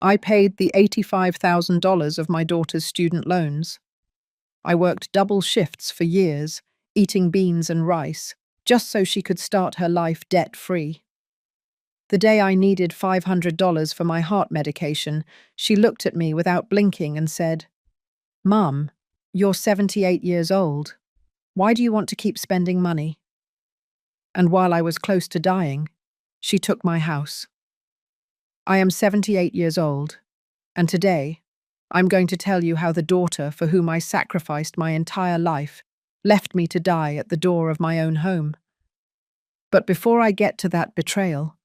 I paid the $85,000 of my daughter's student loans. I worked double shifts for years, eating beans and rice, just so she could start her life debt-free. The day I needed $500 for my heart medication, she looked at me without blinking and said, "Mum, you're 78 years old. Why do you want to keep spending money?" And while I was close to dying, she took my house. I am 78 years old, and today, I'm going to tell you how the daughter for whom I sacrificed my entire life left me to die at the door of my own home. But before I get to that betrayal,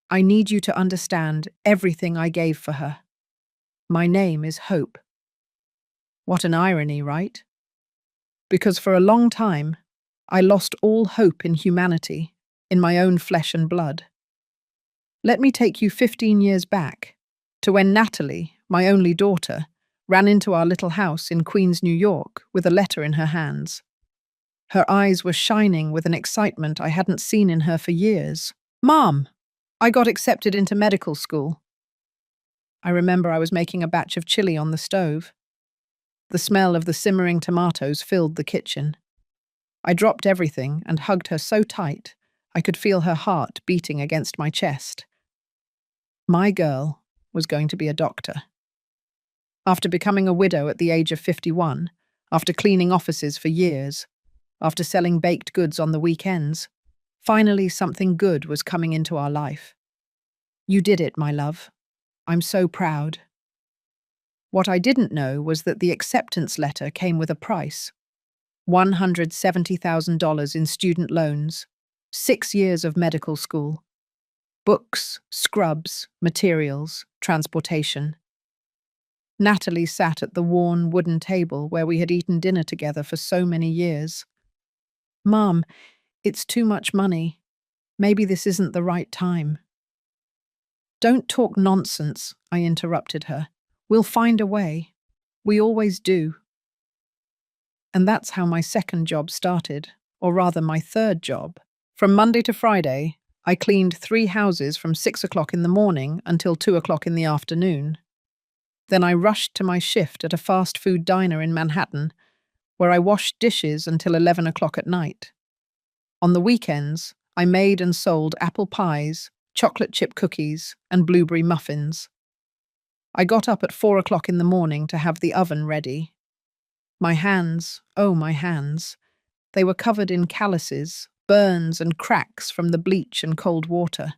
I need you to understand everything I gave for her. My name is Hope. What an irony, right? Because for a long time, I lost all hope in humanity, in my own flesh and blood. Let me take you 15 years back, to when Natalie, my only daughter, ran into our little house in Queens, New York, with a letter in her hands. Her eyes were shining with an excitement I hadn't seen in her for years. "Mom, I got accepted into medical school." I remember I was making a batch of chili on the stove. The smell of the simmering tomatoes filled the kitchen. I dropped everything and hugged her so tight I could feel her heart beating against my chest. My girl was going to be a doctor. After becoming a widow at the age of 51, after cleaning offices for years, after selling baked goods on the weekends, finally something good was coming into our life. You did it, my love. I'm so proud. What I didn't know was that the acceptance letter came with a price. $170,000 in student loans, 6 years of medical school, books, scrubs, materials, transportation. Natalie sat at the worn wooden table where we had eaten dinner together for so many years. "Mom, it's too much money. Maybe this isn't the right time." "Don't talk nonsense," I interrupted her. "We'll find a way. We always do." And that's how my second job started, or rather my third job. From Monday to Friday, I cleaned 3 houses from 6 o'clock in the morning until 2 o'clock in the afternoon. Then I rushed to my shift at a fast food diner in Manhattan, where I washed dishes until 11 o'clock at night. On the weekends, I made and sold apple pies, chocolate chip cookies, and blueberry muffins. I got up at 4 o'clock in the morning to have the oven ready. My hands, oh my hands, they were covered in calluses, burns and cracks from the bleach and cold water.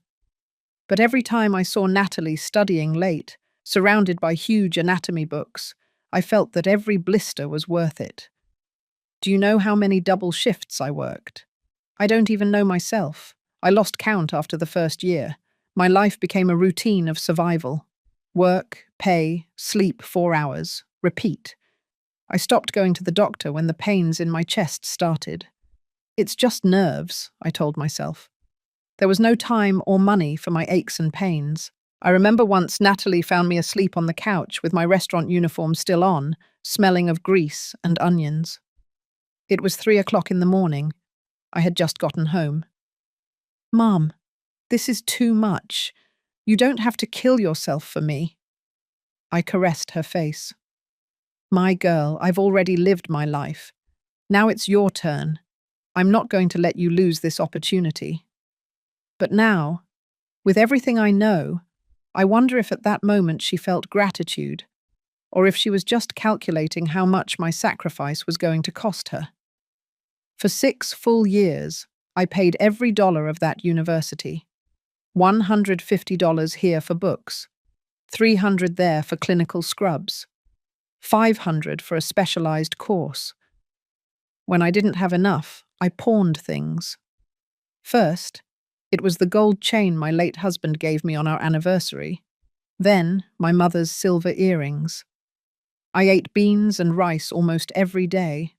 But every time I saw Natalie studying late, surrounded by huge anatomy books, I felt that every blister was worth it. Do you know how many double shifts I worked? I don't even know myself. I lost count after the first year. My life became a routine of survival. Work, pay, sleep 4 hours, repeat. I stopped going to the doctor when the pains in my chest started. "It's just nerves," I told myself. There was no time or money for my aches and pains. I remember once Natalie found me asleep on the couch with my restaurant uniform still on, smelling of grease and onions. It was 3 o'clock in the morning. I had just gotten home. "Mom, this is too much. You don't have to kill yourself for me." I caressed her face. "My girl, I've already lived my life. Now it's your turn. I'm not going to let you lose this opportunity." But now, with everything I know, I wonder if at that moment she felt gratitude, or if she was just calculating how much my sacrifice was going to cost her. For 6 full years, I paid every dollar of that university. $150 here for books, $300 there for clinical scrubs, $500 for a specialized course. When I didn't have enough, I pawned things. First, it was the gold chain my late husband gave me on our anniversary. Then, my mother's silver earrings. I ate beans and rice almost every day.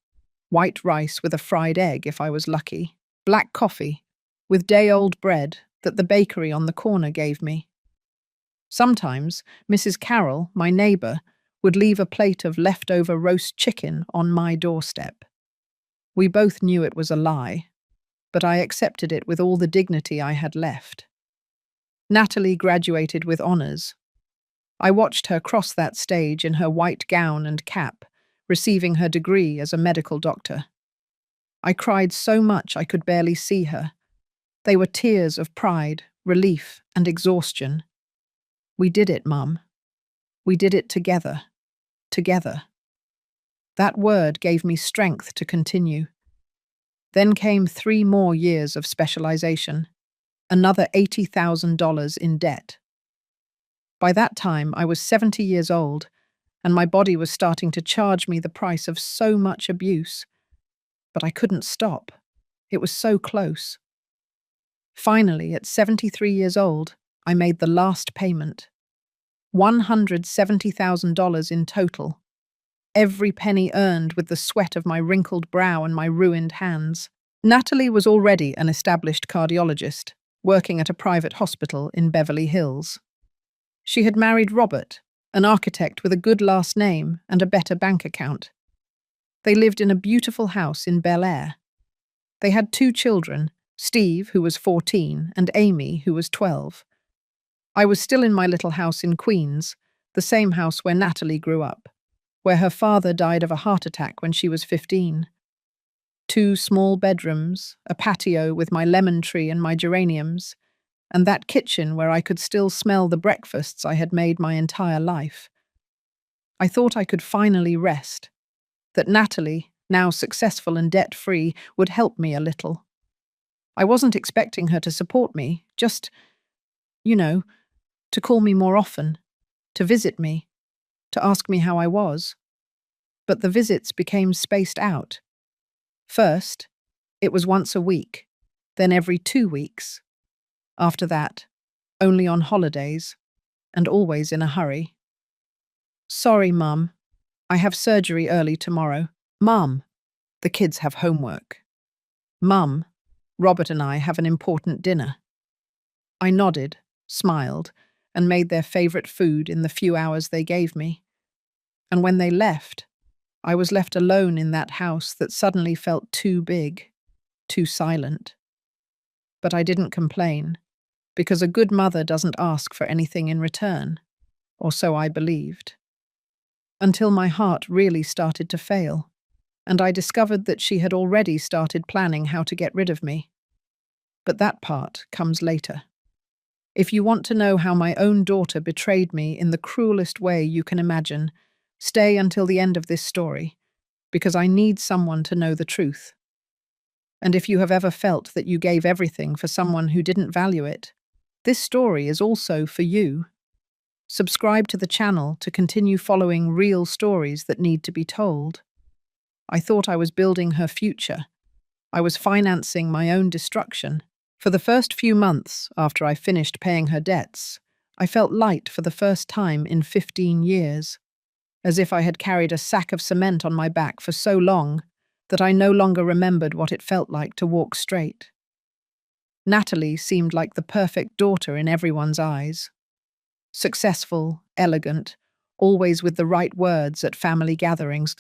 White rice with a fried egg if I was lucky. Black coffee with day-old bread that the bakery on the corner gave me. Sometimes, Mrs. Carroll, my neighbor, would leave a plate of leftover roast chicken on my doorstep. We both knew it was a lie, but I accepted it with all the dignity I had left. Natalie graduated with honors. I watched her cross that stage in her white gown and cap, receiving her degree as a medical doctor. I cried so much I could barely see her. They were tears of pride, relief, and exhaustion. We did it, Mum. We did it together. Together. That word gave me strength to continue. Then came 3 more years of specialization, another $80,000 in debt. By that time, I was 70 years old, and my body was starting to charge me the price of so much abuse. But I couldn't stop. It was so close. Finally, at 73 years old, I made the last payment. $170,000 in total. Every penny earned with the sweat of my wrinkled brow and my ruined hands. Natalie was already an established cardiologist, working at a private hospital in Beverly Hills. She had married Robert, an architect with a good last name and a better bank account. They lived in a beautiful house in Bel Air. They had 2 children, Steve, who was 14, and Amy, who was 12. I was still in my little house in Queens, the same house where Natalie grew up, where her father died of a heart attack when she was 15. 2 small bedrooms, a patio with my lemon tree and my geraniums, and that kitchen where I could still smell the breakfasts I had made my entire life. I thought I could finally rest, that Natalie, now successful and debt-free, would help me a little. I wasn't expecting her to support me, just, to call me more often, to visit me, to ask me how I was. But the visits became spaced out. First, it was once a week, then every 2 weeks. After that, only on holidays, and always in a hurry. Sorry, Mum. I have surgery early tomorrow. Mum, the kids have homework. Mum, Robert and I have an important dinner. I nodded, smiled, and made their favorite food in the few hours they gave me. And when they left, I was left alone in that house that suddenly felt too big, too silent. But I didn't complain, because a good mother doesn't ask for anything in return, or so I believed. Until my heart really started to fail, and I discovered that she had already started planning how to get rid of me. But that part comes later. If you want to know how my own daughter betrayed me in the cruelest way you can imagine, stay until the end of this story, because I need someone to know the truth. And if you have ever felt that you gave everything for someone who didn't value it, this story is also for you. Subscribe to the channel to continue following real stories that need to be told. I thought I was building her future. I was financing my own destruction. For the first few months after I finished paying her debts, I felt light for the first time in 15 years, as if I had carried a sack of cement on my back for so long that I no longer remembered what it felt like to walk straight. Natalie seemed like the perfect daughter in everyone's eyes. Successful, elegant, always with the right words at family gatherings.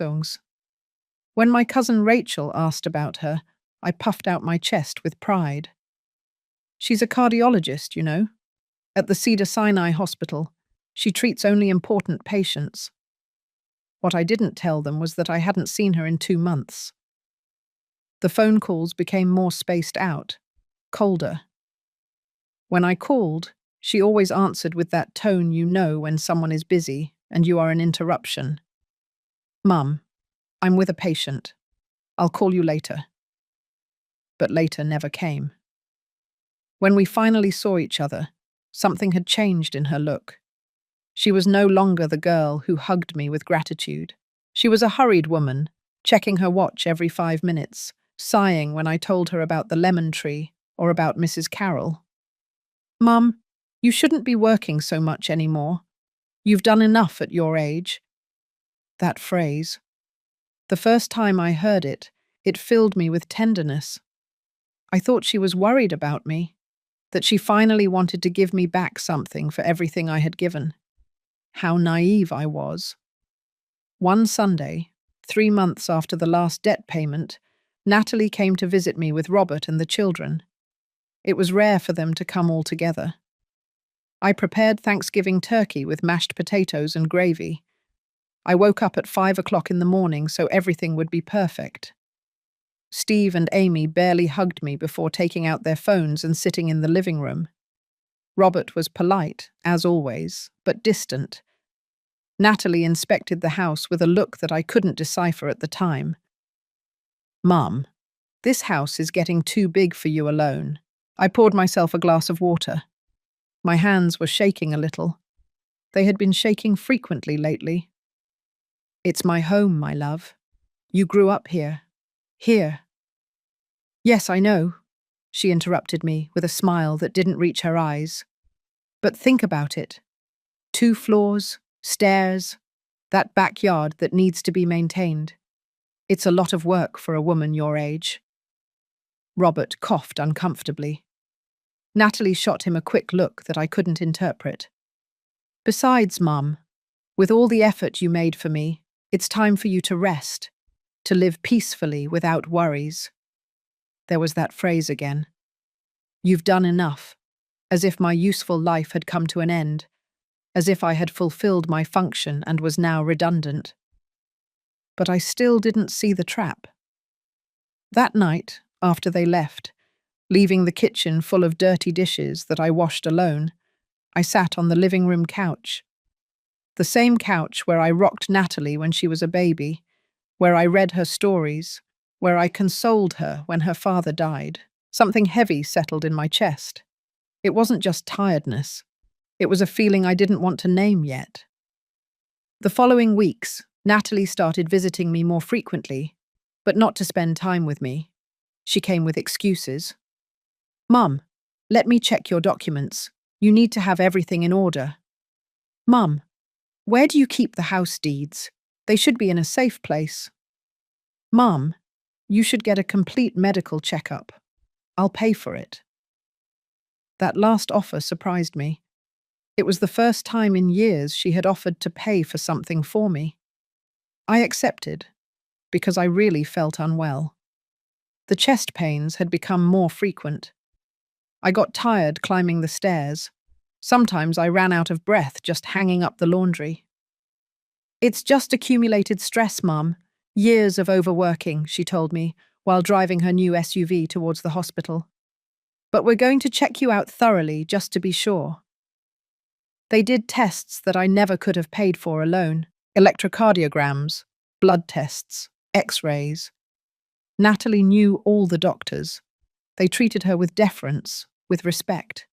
When my cousin Rachel asked about her, I puffed out my chest with pride. She's a cardiologist, At the Cedars-Sinai Hospital, she treats only important patients. What I didn't tell them was that I hadn't seen her in 2 months. The phone calls became more spaced out, colder. When I called, she always answered with that tone you know when someone is busy and you are an interruption. Mum, I'm with a patient. I'll call you later. But later never came. When we finally saw each other, something had changed in her look. She was no longer the girl who hugged me with gratitude. She was a hurried woman, checking her watch every 5 minutes, sighing when I told her about the lemon tree or about Mrs. Carroll. Mum, you shouldn't be working so much anymore. You've done enough at your age. That phrase. The first time I heard it, it filled me with tenderness. I thought she was worried about me, that she finally wanted to give me back something for everything I had given. How naive I was. One Sunday, 3 months after the last debt payment, Natalie came to visit me with Robert and the children. It was rare for them to come all together. I prepared Thanksgiving turkey with mashed potatoes and gravy. I woke up at 5 o'clock in the morning so everything would be perfect. Steve and Amy barely hugged me before taking out their phones and sitting in the living room. Robert was polite, as always, but distant. Natalie inspected the house with a look that I couldn't decipher at the time. "Mum, this house is getting too big for you alone." I poured myself a glass of water. My hands were shaking a little. They had been shaking frequently lately. "It's my home, my love. You grew up here. Here." "Yes, I know," she interrupted me with a smile that didn't reach her eyes. "But think about it. 2 floors, stairs, that backyard that needs to be maintained. It's a lot of work for a woman your age." Robert coughed uncomfortably. Natalie shot him a quick look that I couldn't interpret. "Besides, Mum, with all the effort you made for me, it's time for you to rest, to live peacefully without worries." There was that phrase again. "You've done enough," as if my useful life had come to an end, as if I had fulfilled my function and was now redundant. But I still didn't see the trap. That night, after they left, leaving the kitchen full of dirty dishes that I washed alone, I sat on the living room couch. The same couch where I rocked Natalie when she was a baby, where I read her stories, where I consoled her when her father died. Something heavy settled in my chest. It wasn't just tiredness. It was a feeling I didn't want to name yet. The following weeks, Natalie started visiting me more frequently, but not to spend time with me. She came with excuses. "Mum, let me check your documents. You need to have everything in order." "Mum, where do you keep the house deeds? They should be in a safe place." "Mum, you should get a complete medical checkup. I'll pay for it." That last offer surprised me. It was the first time in years she had offered to pay for something for me. I accepted, because I really felt unwell. The chest pains had become more frequent. I got tired climbing the stairs. Sometimes I ran out of breath just hanging up the laundry. "It's just accumulated stress, Mum. Years of overworking," she told me, while driving her new SUV towards the hospital. "But we're going to check you out thoroughly just to be sure." They did tests that I never could have paid for alone. Electrocardiograms, blood tests, X-rays. Natalie knew all the doctors. They treated her with deference, with respect.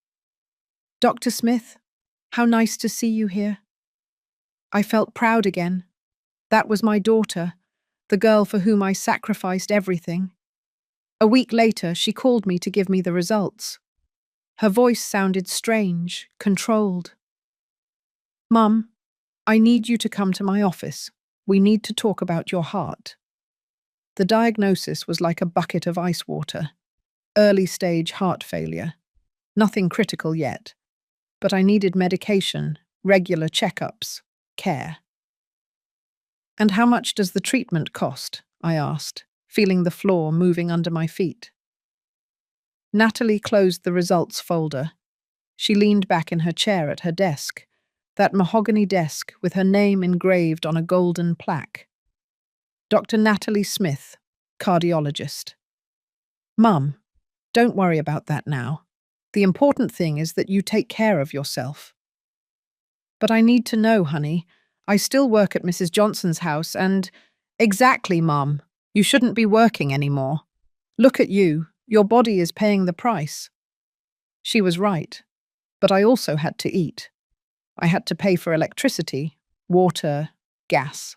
"Dr. Smith, how nice to see you here." I felt proud again. That was my daughter, the girl for whom I sacrificed everything. A week later, she called me to give me the results. Her voice sounded strange, controlled. "Mum, I need you to come to my office. We need to talk about your heart." The diagnosis was like a bucket of ice water. Early-stage heart failure. Nothing critical yet. But I needed medication, regular checkups, care. "And how much does the treatment cost?" I asked, feeling the floor moving under my feet. Natalie closed the results folder. She leaned back in her chair at her desk, that mahogany desk with her name engraved on a golden plaque. "Dr. Natalie Smith, cardiologist." "Mum, don't worry about that now. The important thing is that you take care of yourself." "But I need to know, honey. I still work at Mrs. Johnson's house and—" "Exactly, Mum. You shouldn't be working anymore. Look at you. Your body is paying the price." She was right. But I also had to eat. I had to pay for electricity, water, gas.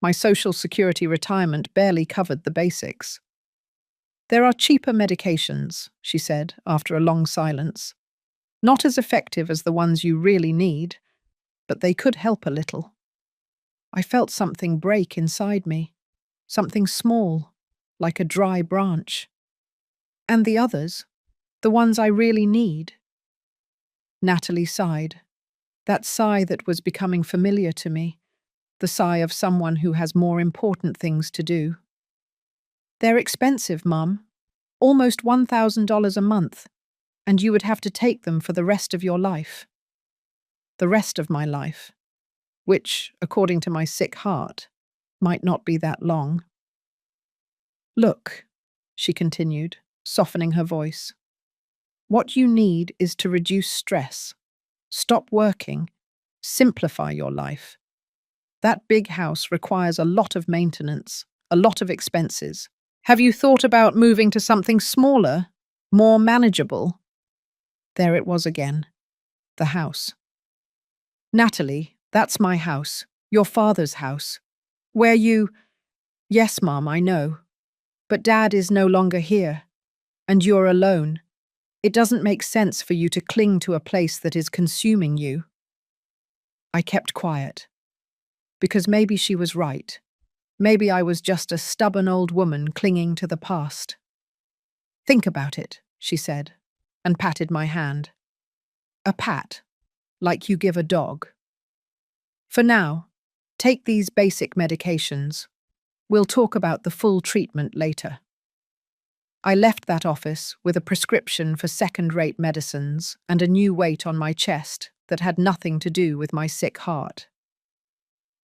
My Social Security retirement barely covered the basics. "There are cheaper medications," she said after a long silence. "Not as effective as the ones you really need, but they could help a little." I felt something break inside me, something small, like a dry branch. "And the others? The ones I really need?" Natalie sighed. That sigh that was becoming familiar to me, the sigh of someone who has more important things to do. "They're expensive, Mum. Almost $1,000 a month, and you would have to take them for the rest of your life." the rest of my life, which, according to my sick heart, might not be that long. Look, she continued, softening her voice. What you need is to reduce stress. Stop working. Simplify your life. That big house requires a lot of maintenance, a lot of expenses. Have you thought about moving to something smaller, more manageable? There it was again. The house. Natalie, that's my house. Your father's house. Where you… Yes, Mom, I know. But Dad is no longer here. And you're alone. It doesn't make sense for you to cling to a place that is consuming you. I kept quiet. Because maybe she was right. Maybe I was just a stubborn old woman clinging to the past. Think about it, she said, and patted my hand. A pat, like you give a dog. For now, take these basic medications. We'll talk about the full treatment later. I left that office with a prescription for second-rate medicines and a new weight on my chest that had nothing to do with my sick heart.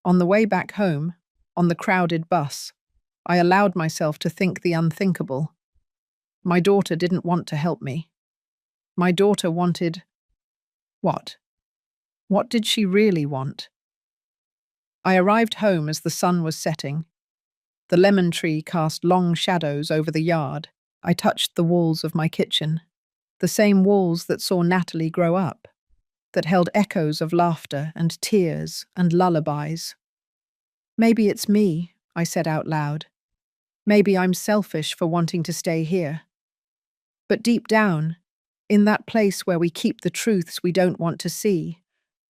On the way back home, on the crowded bus, I allowed myself to think the unthinkable. My daughter didn't want to help me. My daughter wanted… What? What did she really want? I arrived home as the sun was setting. The lemon tree cast long shadows over the yard. I touched the walls of my kitchen, the same walls that saw Natalie grow up, that held echoes of laughter and tears and lullabies. Maybe it's me, I said out loud. Maybe I'm selfish for wanting to stay here. But deep down, in that place where we keep the truths we don't want to see,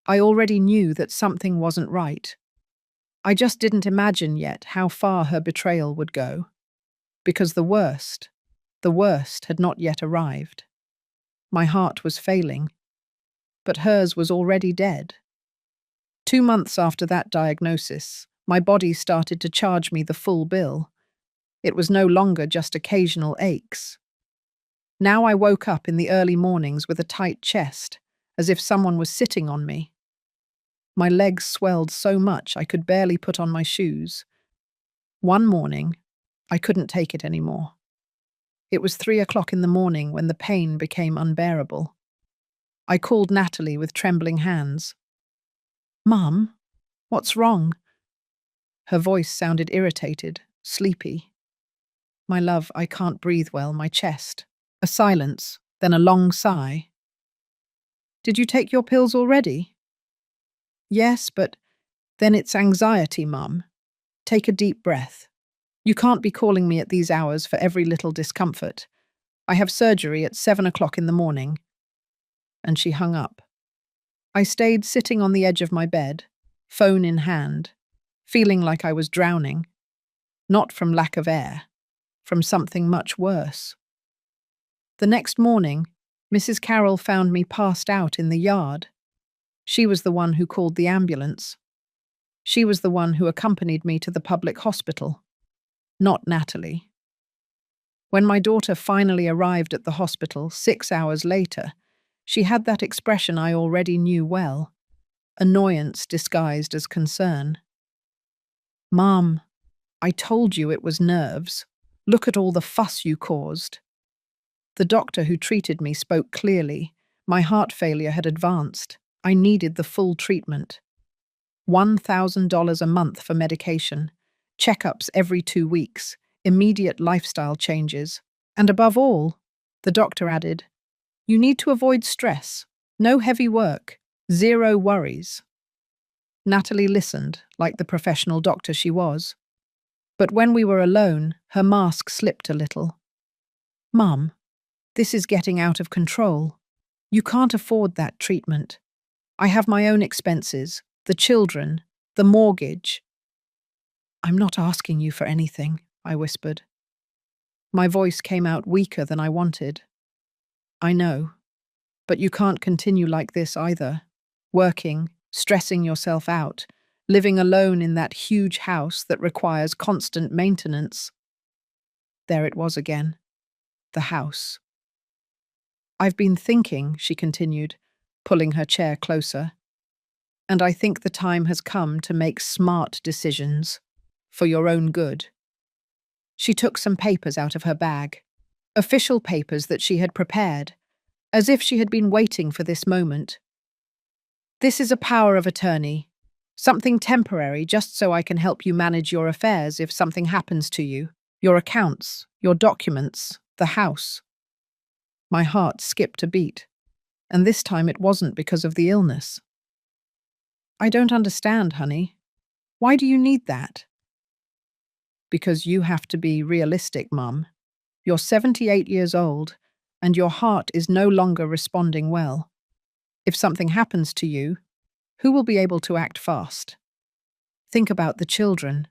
I already knew that something wasn't right. I just didn't imagine yet how far her betrayal would go. Because the worst had not yet arrived. My heart was failing, but hers was already dead. 2 months after that diagnosis, my body started to charge me the full bill. It was no longer just occasional aches. Now I woke up in the early mornings with a tight chest, as if someone was sitting on me. My legs swelled so much I could barely put on my shoes. One morning, I couldn't take it anymore. It was 3 o'clock in the morning when the pain became unbearable. I called Natalie with trembling hands. Mum, what's wrong? Her voice sounded irritated, sleepy. My love, I can't breathe well, my chest. A silence, then a long sigh. Did you take your pills already? Yes, but then it's anxiety, Mum. Take a deep breath. You can't be calling me at these hours for every little discomfort. I have surgery at 7 o'clock in the morning. And she hung up. I stayed sitting on the edge of my bed, phone in hand, feeling like I was drowning. Not from lack of air, from something much worse. The next morning, Mrs. Carroll found me passed out in the yard. She was the one who called the ambulance. She was the one who accompanied me to the public hospital. Not Natalie. When my daughter finally arrived at the hospital 6 hours later, she had that expression I already knew well, annoyance disguised as concern. Mom, I told you it was nerves. Look at all the fuss you caused. The doctor who treated me spoke clearly. My heart failure had advanced. I needed the full treatment. $1,000 a month for medication, checkups every 2 weeks, immediate lifestyle changes, and above all, the doctor added, you need to avoid stress, no heavy work, 0 worries. Natalie listened, like the professional doctor she was. But when we were alone, her mask slipped a little. Mum, this is getting out of control. You can't afford that treatment. I have my own expenses, the children, the mortgage. I'm not asking you for anything, I whispered. My voice came out weaker than I wanted. I know, but you can't continue like this either. Working, stressing yourself out, living alone in that huge house that requires constant maintenance. There it was again. The house. I've been thinking, she continued, pulling her chair closer. And I think the time has come to make smart decisions for your own good. She took some papers out of her bag, official papers that she had prepared, as if she had been waiting for this moment. This is a power of attorney, something temporary just so I can help you manage your affairs if something happens to you, your accounts, your documents, the house. My heart skipped a beat, and this time it wasn't because of the illness. I don't understand, honey. Why do you need that? Because you have to be realistic, Mum. You're 78 years old, and your heart is no longer responding well. If something happens to you, who will be able to act fast? Think about the children,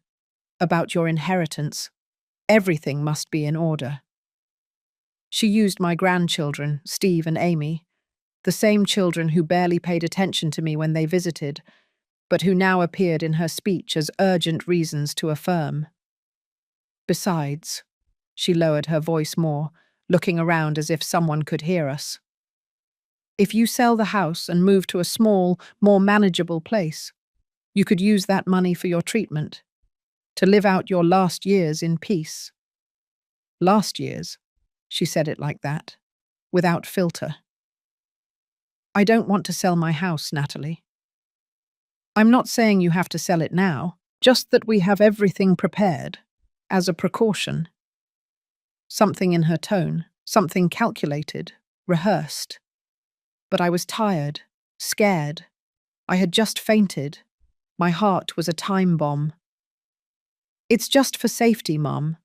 about your inheritance. Everything must be in order. She used my grandchildren, Steve and Amy, the same children who barely paid attention to me when they visited, but who now appeared in her speech as urgent reasons to affirm. Besides, she lowered her voice more, looking around as if someone could hear us. If you sell the house and move to a small, more manageable place, you could use that money for your treatment, to live out your last years in peace. Last years, she said it like that, without filter. I don't want to sell my house, Natalie. I'm not saying you have to sell it now, just that we have everything prepared, as a precaution. Something in her tone, something calculated, rehearsed. But I was tired, scared. I had just fainted. My heart was a time bomb. It's just for safety, Mum,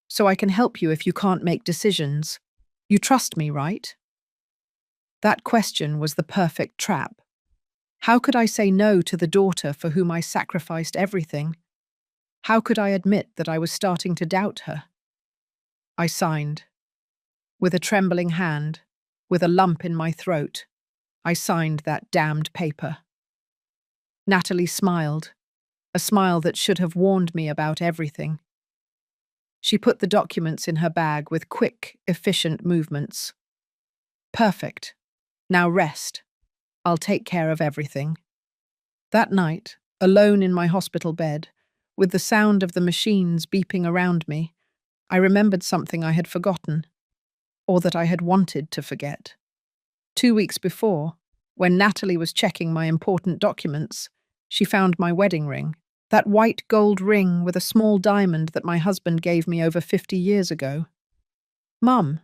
so I can help you if you can't make decisions. You trust me, right? That question was the perfect trap. How could I say no to the daughter for whom I sacrificed everything? How could I admit that I was starting to doubt her? I signed. With a trembling hand, with a lump in my throat, I signed that damned paper. Natalie smiled, a smile that should have warned me about everything. She put the documents in her bag with quick, efficient movements. Perfect. Now rest. I'll take care of everything. That night, alone in my hospital bed, with the sound of the machines beeping around me, I remembered something I had forgotten, or that I had wanted to forget. 2 weeks before, when Natalie was checking my important documents, she found my wedding ring, that white gold ring with a small diamond that my husband gave me over 50 years ago. Mum,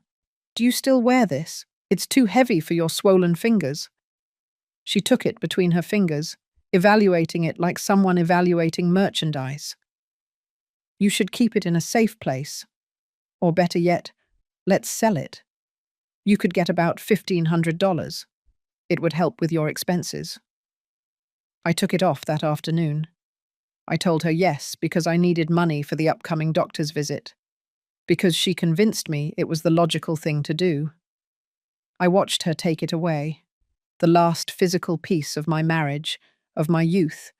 do you still wear this? It's too heavy for your swollen fingers. She took it between her fingers, evaluating it like someone evaluating merchandise. You should keep it in a safe place. Or better yet, let's sell it. You could get about $1,500. It would help with your expenses. I took it off that afternoon. I told her yes because I needed money for the upcoming doctor's visit, because she convinced me it was the logical thing to do. I watched her take it away, the last physical piece of my marriage, of my youth,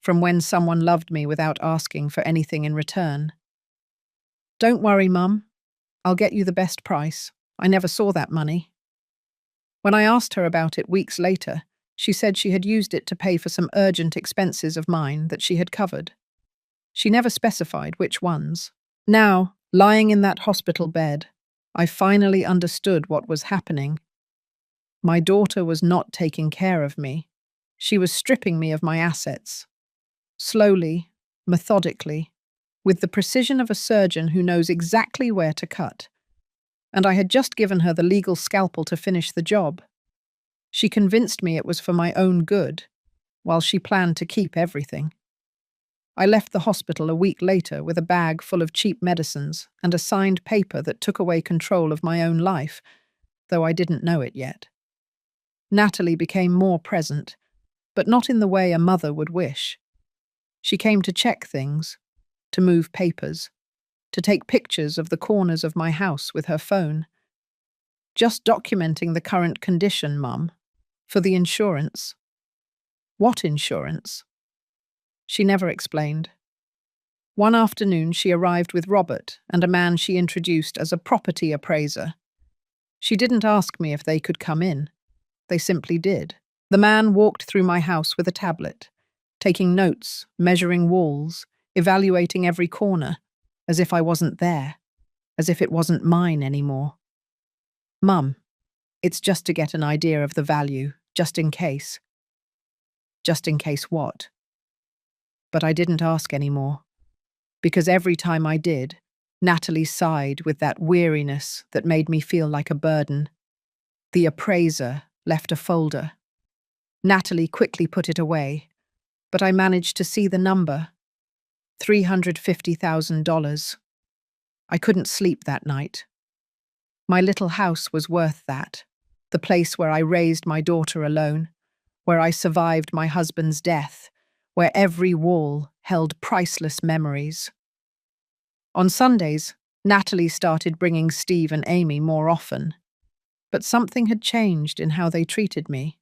from when someone loved me without asking for anything in return. Don't worry, Mum. I'll get you the best price. I never saw that money. When I asked her about it weeks later, she said she had used it to pay for some urgent expenses of mine that she had covered. She never specified which ones. Now, lying in that hospital bed, I finally understood what was happening. My daughter was not taking care of me. She was stripping me of my assets. Slowly, methodically, with the precision of a surgeon who knows exactly where to cut. And I had just given her the legal scalpel to finish the job. She convinced me it was for my own good, while she planned to keep everything. I left the hospital a week later with a bag full of cheap medicines and a signed paper that took away control of my own life, though I didn't know it yet. Natalie became more present, but not in the way a mother would wish. She came to check things, to move papers, to take pictures of the corners of my house with her phone. Just documenting the current condition, Mum, for the insurance. What insurance? She never explained. One afternoon she arrived with Robert and a man she introduced as a property appraiser. She didn't ask me if they could come in. They simply did. The man walked through my house with a tablet, taking notes, measuring walls, evaluating every corner, as if I wasn't there, as if it wasn't mine anymore. Mum, it's just to get an idea of the value, just in case. Just in case what? But I didn't ask anymore, because every time I did, Natalie sighed with that weariness that made me feel like a burden. The appraiser left a folder. Natalie quickly put it away, but I managed to see the number. $350,000. I couldn't sleep that night. My little house was worth that, the place where I raised my daughter alone, where I survived my husband's death, where every wall held priceless memories. On Sundays, Natalie started bringing Steve and Amy more often, but something had changed in how they treated me.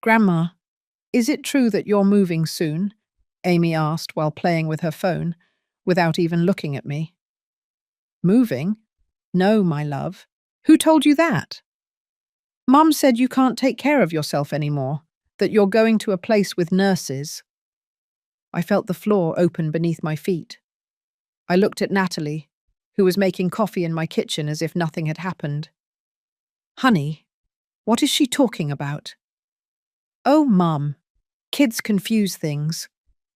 "Grandma, is it true that you're moving soon?" Amy asked while playing with her phone, without even looking at me. "Moving? No, my love. Who told you that?" "Mum said you can't take care of yourself anymore, that you're going to a place with nurses." I felt the floor open beneath my feet. I looked at Natalie, who was making coffee in my kitchen as if nothing had happened. "Honey, what is she talking about?" "Oh, Mum, kids confuse things.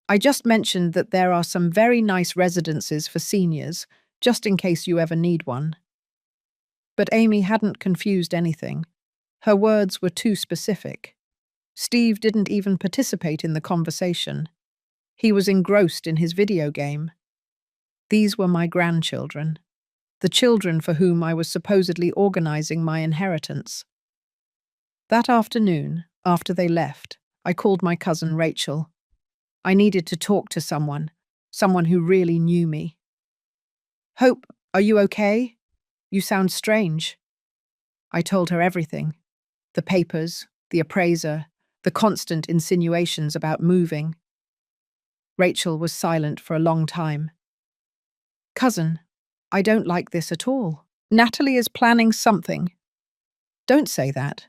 I just mentioned that there are some very nice residences for seniors, just in case you ever need one." But Amy hadn't confused anything. Her words were too specific. Steve didn't even participate in the conversation. He was engrossed in his video game. These were my grandchildren, the children for whom I was supposedly organizing my inheritance. That afternoon, after they left, I called my cousin Rachel. I needed to talk to someone who really knew me. "Hope, are you okay? You sound strange." I told her everything. The papers, the appraiser, the constant insinuations about moving. Rachel was silent for a long time. "Cousin, I don't like this at all. Natalie is planning something." "Don't say that.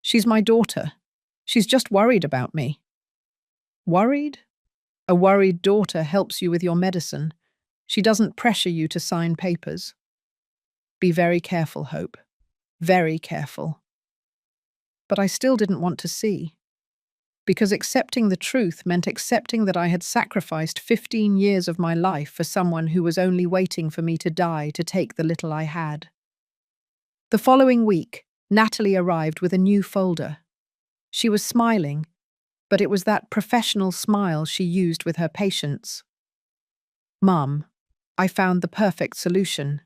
She's my daughter. She's just worried about me." "Worried? A worried daughter helps you with your medicine. She doesn't pressure you to sign papers." "Be very careful, Hope. Very careful." But I still didn't want to see. Because accepting the truth meant accepting that I had sacrificed 15 years of my life for someone who was only waiting for me to die to take the little I had. The following week, Natalie arrived with a new folder. She was smiling, but it was that professional smile she used with her patients. "Mum, I found the perfect solution.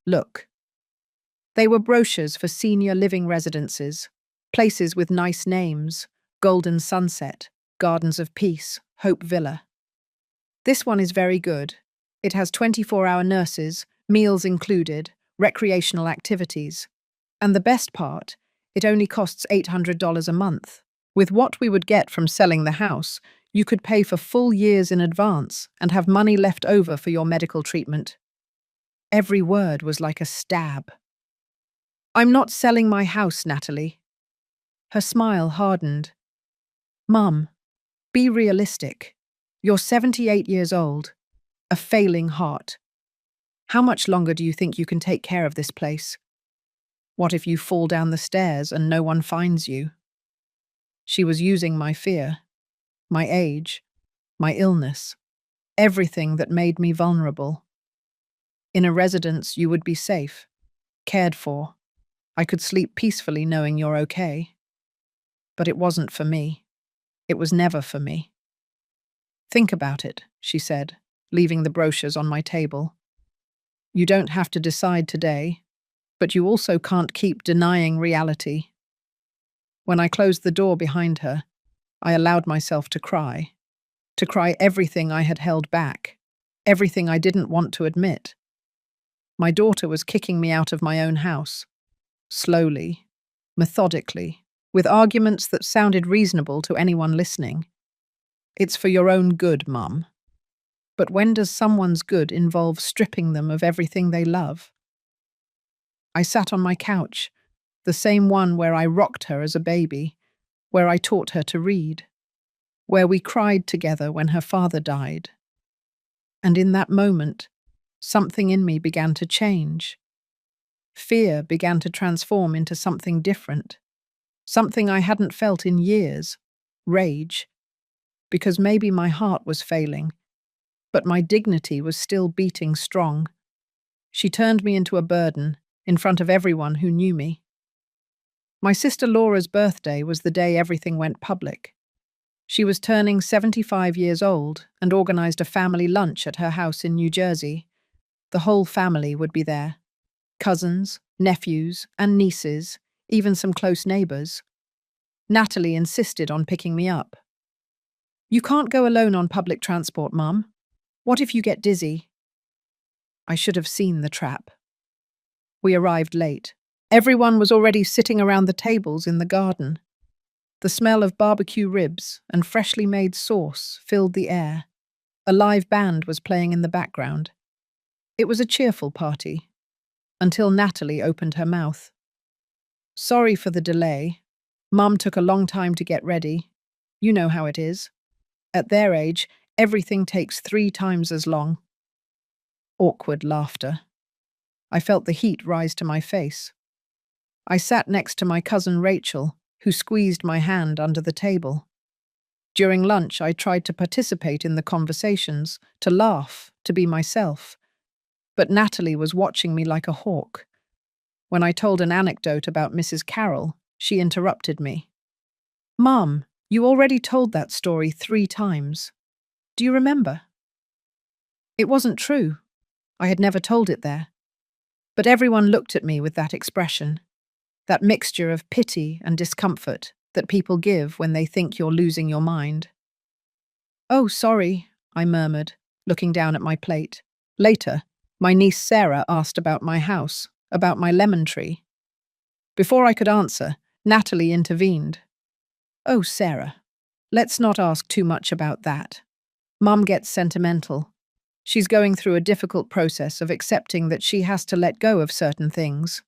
Look." They were brochures for senior living residences, places with nice names: Golden Sunset, Gardens of Peace, Hope Villa. "This one is very good. It has 24-hour nurses, meals included, recreational activities. And the best part, it only costs $800 a month. With what we would get from selling the house, you could pay for full years in advance and have money left over for your medical treatment." Every word was like a stab. "I'm not selling my house, Natalie." Her smile hardened. "Mum, be realistic. You're 78 years old, a failing heart. How much longer do you think you can take care of this place? What if you fall down the stairs and no one finds you?" She was using my fear, my age, my illness, everything that made me vulnerable. "In a residence, you would be safe, cared for. I could sleep peacefully knowing you're okay." But it wasn't for me. It was never for me. "Think about it," she said, leaving the brochures on my table. "You don't have to decide today, but you also can't keep denying reality." When I closed the door behind her, I allowed myself to cry everything I had held back, everything I didn't want to admit. My daughter was kicking me out of my own house, slowly, methodically, with arguments that sounded reasonable to anyone listening. "It's for your own good, Mum." But when does someone's good involve stripping them of everything they love? I sat on my couch, the same one where I rocked her as a baby, where I taught her to read, where we cried together when her father died. And in that moment, something in me began to change. Fear began to transform into something different, something I hadn't felt in years, rage, because maybe my heart was failing, but my dignity was still beating strong. She turned me into a burden in front of everyone who knew me. My sister Laura's birthday was the day everything went public. She was turning 75 years old and organized a family lunch at her house in New Jersey. The whole family would be there. Cousins, nephews, and nieces, even some close neighbors. Natalie insisted on picking me up. "You can't go alone on public transport, Mum. What if you get dizzy?" I should have seen the trap. We arrived late. Everyone was already sitting around the tables in the garden. The smell of barbecue ribs and freshly made sauce filled the air. A live band was playing in the background. It was a cheerful party, until Natalie opened her mouth. "Sorry for the delay. Mum took a long time to get ready. You know how it is. At their age, everything takes 3 times as long." Awkward laughter. I felt the heat rise to my face. I sat next to my cousin Rachel, who squeezed my hand under the table. During lunch, I tried to participate in the conversations, to laugh, to be myself. But Natalie was watching me like a hawk. When I told an anecdote about Mrs. Carroll, she interrupted me. "Mum, you already told that story 3 times. Do you remember?" It wasn't true. I had never told it there. But everyone looked at me with that expression, that mixture of pity and discomfort that people give when they think you're losing your mind. "Oh, sorry," I murmured, looking down at my plate. Later, my niece Sarah asked about my house, about my lemon tree. Before I could answer, Natalie intervened. "Oh, Sarah, let's not ask too much about that. Mum gets sentimental. She's going through a difficult process of accepting that she has to let go of certain things."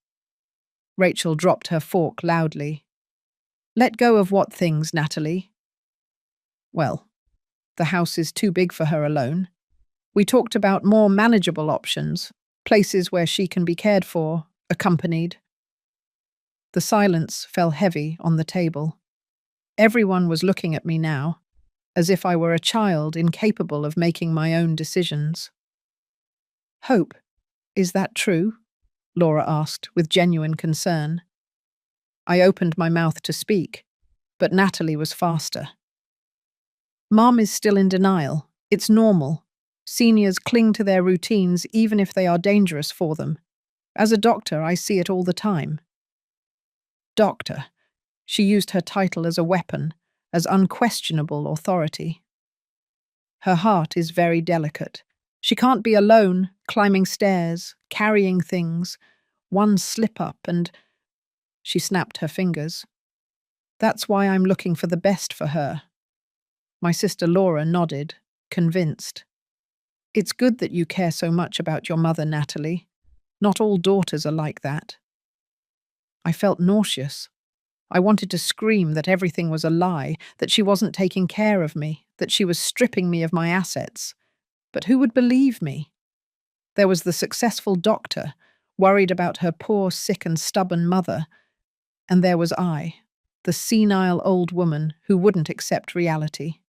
Rachel dropped her fork loudly. "Let go of what things, Natalie?" "Well, the house is too big for her alone. We talked about more manageable options, places where she can be cared for, accompanied." The silence fell heavy on the table. Everyone was looking at me now, as if I were a child incapable of making my own decisions. "Hope, is that true?" Laura asked with genuine concern. I opened my mouth to speak, but Natalie was faster. "Mom is still in denial. It's normal. Seniors cling to their routines even if they are dangerous for them. As a doctor, I see it all the time." Doctor. She used her title as a weapon, as unquestionable authority. "Her heart is very delicate. She can't be alone, climbing stairs, carrying things. One slip-up and—" She snapped her fingers. "That's why I'm looking for the best for her." My sister Laura nodded, convinced. "It's good that you care so much about your mother, Natalie. Not all daughters are like that." I felt nauseous. I wanted to scream that everything was a lie, that she wasn't taking care of me, that she was stripping me of my assets. But who would believe me? There was the successful doctor, worried about her poor, sick and stubborn mother. And there was I, the senile old woman who wouldn't accept reality.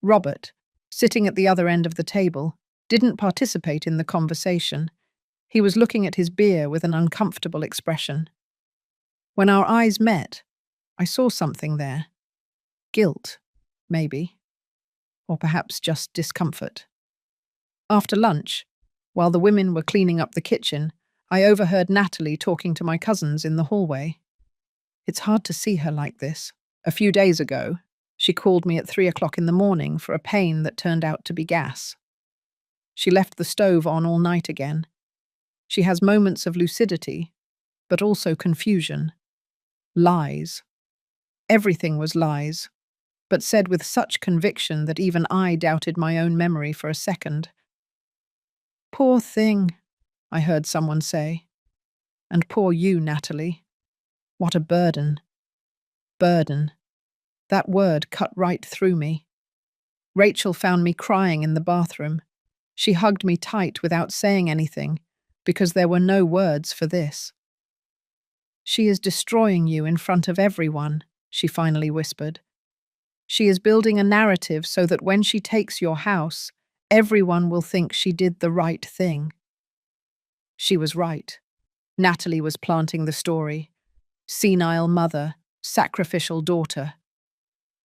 Robert, sitting at the other end of the table, didn't participate in the conversation. He was looking at his beer with an uncomfortable expression. When our eyes met, I saw something there. Guilt, maybe. Or perhaps just discomfort. After lunch, while the women were cleaning up the kitchen, I overheard Natalie talking to my cousins in the hallway. It's hard to see her like this. A few days ago, she called me at 3 o'clock in the morning for a pain that turned out to be gas. She left the stove on all night again. She has moments of lucidity, but also confusion. Lies. Everything was lies, but said with such conviction that even I doubted my own memory for a second. "Poor thing," I heard someone say. "And poor you, Natalie. What a burden." Burden. That word cut right through me. Rachel found me crying in the bathroom. She hugged me tight without saying anything, because there were no words for this. "She is destroying you in front of everyone," she finally whispered. "She is building a narrative so that when she takes your house, everyone will think she did the right thing." She was right. Natalie was planting the story. Senile mother, sacrificial daughter.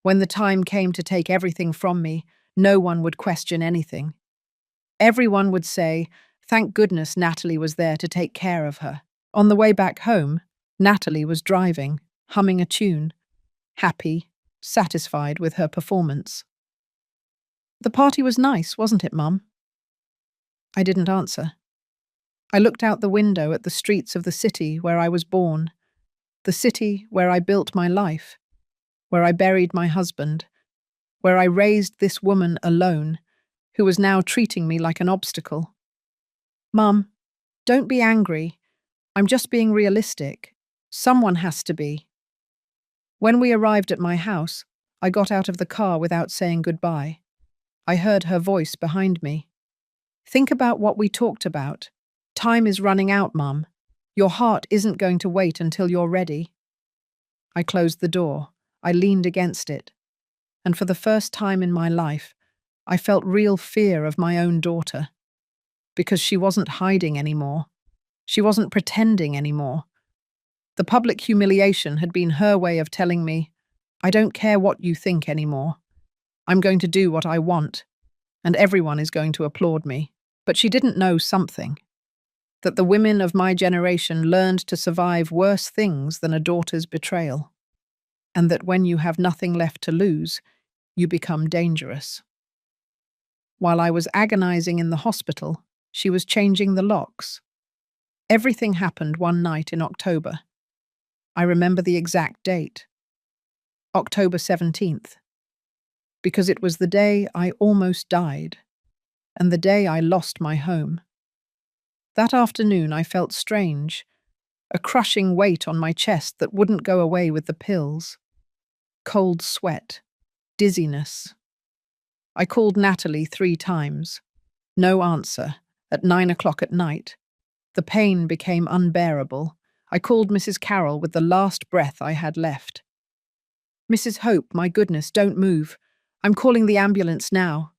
When the time came to take everything from me, no one would question anything. Everyone would say, "Thank goodness Natalie was there to take care of her." On the way back home, Natalie was driving, humming a tune, happy, satisfied with her performance. "The party was nice, wasn't it, Mum?" I didn't answer. I looked out the window at the streets of the city where I was born, the city where I built my life, where I buried my husband, where I raised this woman alone, who was now treating me like an obstacle. "Mum, don't be angry. I'm just being realistic. Someone has to be." When we arrived at my house, I got out of the car without saying goodbye. I heard her voice behind me. "Think about what we talked about. Time is running out, Mum. Your heart isn't going to wait until you're ready." I closed the door. I leaned against it. And for the first time in my life, I felt real fear of my own daughter. Because she wasn't hiding anymore. She wasn't pretending anymore. The public humiliation had been her way of telling me, "I don't care what you think anymore. I'm going to do what I want, and everyone is going to applaud me." But she didn't know something. That the women of my generation learned to survive worse things than a daughter's betrayal. And that when you have nothing left to lose, you become dangerous. While I was agonizing in the hospital, she was changing the locks. Everything happened one night in October. I remember the exact date. October 17th. Because it was the day I almost died, and the day I lost my home. That afternoon I felt strange, a crushing weight on my chest that wouldn't go away with the pills. Cold sweat, dizziness. I called Natalie 3 times. No answer. At 9 o'clock at night. The pain became unbearable. I called Mrs. Carroll with the last breath I had left. "Mrs. Hope, my goodness, don't move. I'm calling the ambulance now."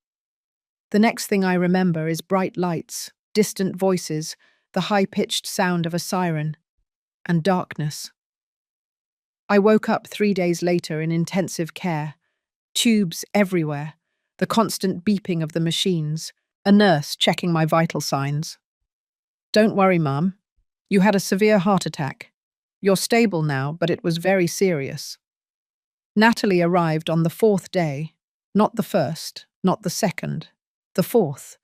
The next thing I remember is bright lights, distant voices, the high-pitched sound of a siren, and darkness. I woke up 3 days later in intensive care, tubes everywhere, the constant beeping of the machines, a nurse checking my vital signs. "Don't worry, Mum. You had a severe heart attack. You're stable now, but it was very serious." Natalie arrived on the 4th day, not the 1st, not the 2nd, the 4th.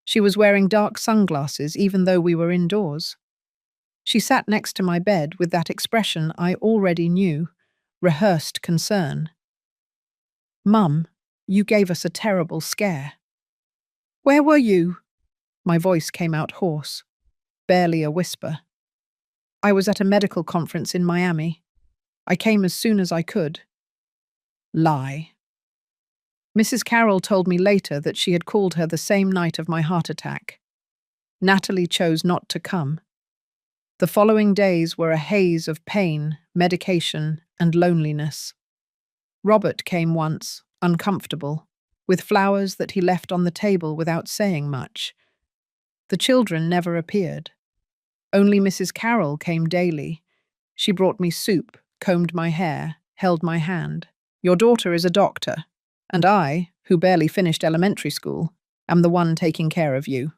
She was wearing dark sunglasses even though we were indoors. She sat next to my bed with that expression I already knew, rehearsed concern. "Mum, you gave us a terrible scare." "Where were you?" My voice came out hoarse, barely a whisper. "I was at a medical conference in Miami. I came as soon as I could." Lie. Mrs. Carroll told me later that she had called her the same night of my heart attack. Natalie chose not to come. The following days were a haze of pain, medication, and loneliness. Robert came once, uncomfortable, with flowers that he left on the table without saying much. The children never appeared. Only Mrs. Carroll came daily. She brought me soup, combed my hair, held my hand. "Your daughter is a doctor, and I, who barely finished elementary school, am the one taking care of you."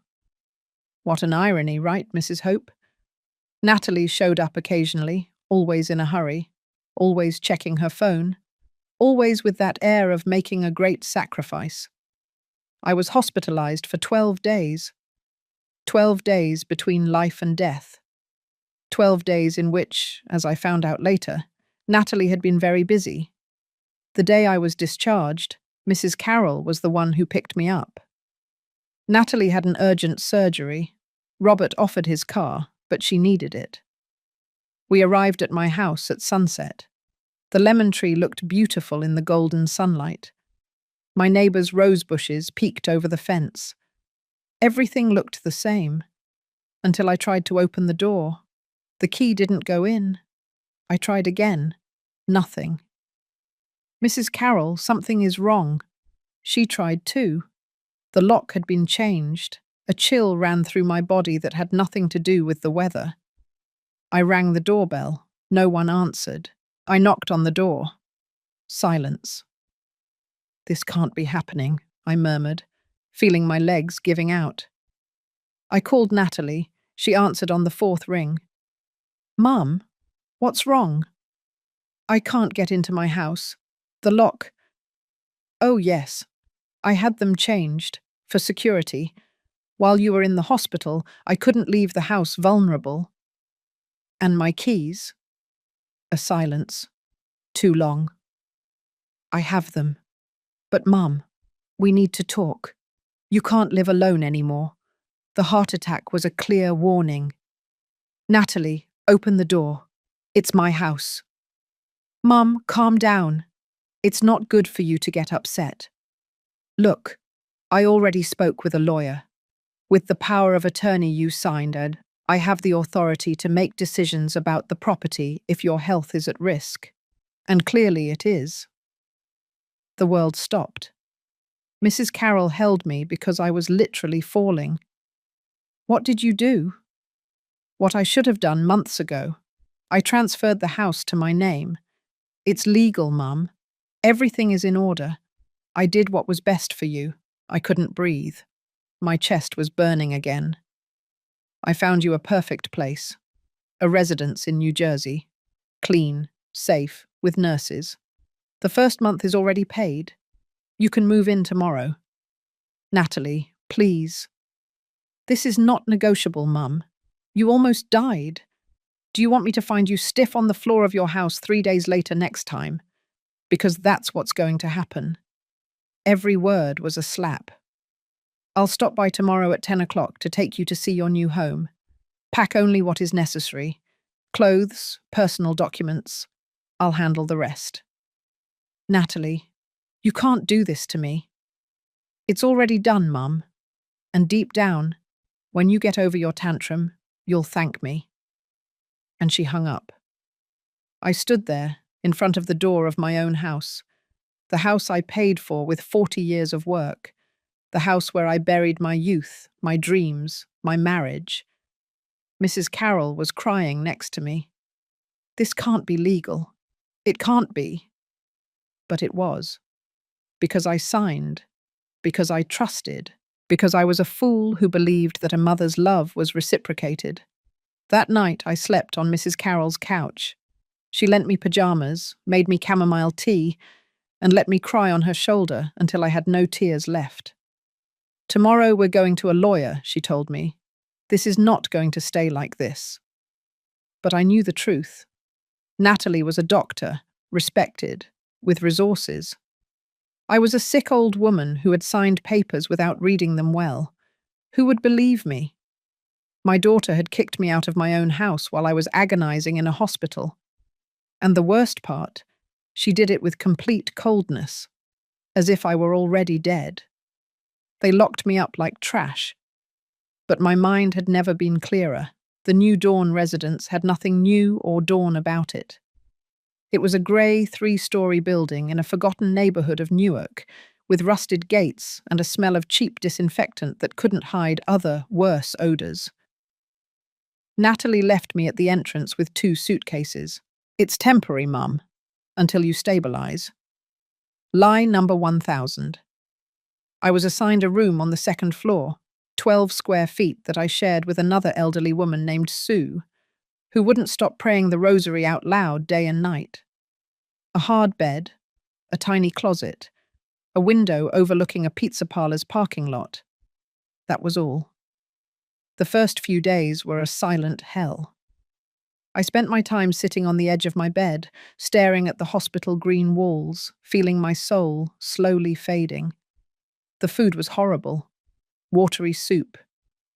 What an irony, right, Mrs. Hope? Natalie showed up occasionally, always in a hurry, always checking her phone, always with that air of making a great sacrifice. I was hospitalized for 12 days. 12 days between life and death. 12 days in which, as I found out later, Natalie had been very busy. The day I was discharged, Mrs. Carroll was the one who picked me up. Natalie had an urgent surgery. Robert offered his car, but she needed it. We arrived at my house at sunset. The lemon tree looked beautiful in the golden sunlight. My neighbour's rose bushes peeked over the fence. Everything looked the same, until I tried to open the door. The key didn't go in. I tried again. Nothing. Mrs. Carroll, something is wrong. She tried too. The lock had been changed. A chill ran through my body that had nothing to do with the weather. I rang the doorbell. No one answered. I knocked on the door. Silence. "This can't be happening," I murmured, feeling my legs giving out. I called Natalie. She answered on the fourth ring. "Mum, what's wrong?" "I can't get into my house. The lock—" "Oh, yes. I had them changed, for security. While you were in the hospital, I couldn't leave the house vulnerable." "And my keys?" A silence. Too long. "I have them. But, Mum, we need to talk. You can't live alone anymore. The heart attack was a clear warning." "Natalie, open the door. It's my house." "Mum, calm down. It's not good for you to get upset. Look, I already spoke with a lawyer. With the power of attorney you signed, Ed, I have the authority to make decisions about the property if your health is at risk. And clearly it is." The world stopped. Mrs. Carroll held me because I was literally falling. "What did you do?" "What I should have done months ago. I transferred the house to my name. It's legal, Mum. Everything is in order. I did what was best for you." I couldn't breathe. My chest was burning again. "I found you a perfect place. A residence in New Jersey. Clean, safe, with nurses. The first month is already paid. You can move in tomorrow." "Natalie, please." "This is not negotiable, Mum. You almost died. Do you want me to find you stiff on the floor of your house 3 days later next time? Because that's what's going to happen." Every word was a slap. "I'll stop by tomorrow at 10 o'clock to take you to see your new home. Pack only what is necessary. Clothes, personal documents. I'll handle the rest." "Natalie, you can't do this to me." "It's already done, Mum. And deep down, when you get over your tantrum, you'll thank me." And she hung up. I stood there, in front of the door of my own house. The house I paid for with 40 years of work. The house where I buried my youth, my dreams, my marriage. Mrs. Carroll was crying next to me. "This can't be legal. It can't be." But it was. Because I signed. Because I trusted. Because I was a fool who believed that a mother's love was reciprocated. That night I slept on Mrs. Carroll's couch. She lent me pajamas, made me chamomile tea, and let me cry on her shoulder until I had no tears left. "Tomorrow we're going to a lawyer," she told me. "This is not going to stay like this." But I knew the truth. Natalie was a doctor, respected, with resources. I was a sick old woman who had signed papers without reading them well. Who would believe me? My daughter had kicked me out of my own house while I was agonizing in a hospital. And the worst part, she did it with complete coldness, as if I were already dead. They locked me up like trash. But my mind had never been clearer. The New Dawn residence had nothing new or dawn about it. It was a grey 3-story building in a forgotten neighbourhood of Newark, with rusted gates and a smell of cheap disinfectant that couldn't hide other, worse odours. Natalie left me at the entrance with 2 suitcases. "It's temporary, Mum, until you stabilise." Lie number 1000. I was assigned a room on the 2nd floor, 12 square feet that I shared with another elderly woman named Sue, who wouldn't stop praying the rosary out loud day and night. A hard bed, a tiny closet, a window overlooking a pizza parlour's parking lot. That was all. The first few days were a silent hell. I spent my time sitting on the edge of my bed, staring at the hospital green walls, feeling my soul slowly fading. The food was horrible. Watery soup,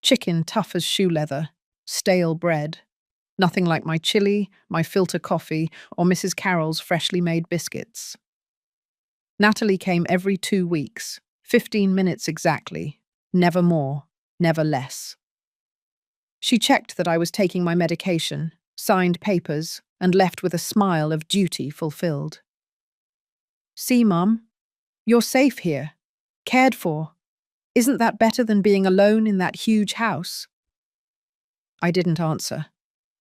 chicken tough as shoe leather, stale bread. Nothing like my chili, my filter coffee, or Mrs. Carroll's freshly made biscuits. Natalie came every 2 weeks, 15 minutes exactly, never more, never less. She checked that I was taking my medication, signed papers, and left with a smile of duty fulfilled. See, Mum, you're safe here, cared for. Isn't that better than being alone in that huge house? I didn't answer.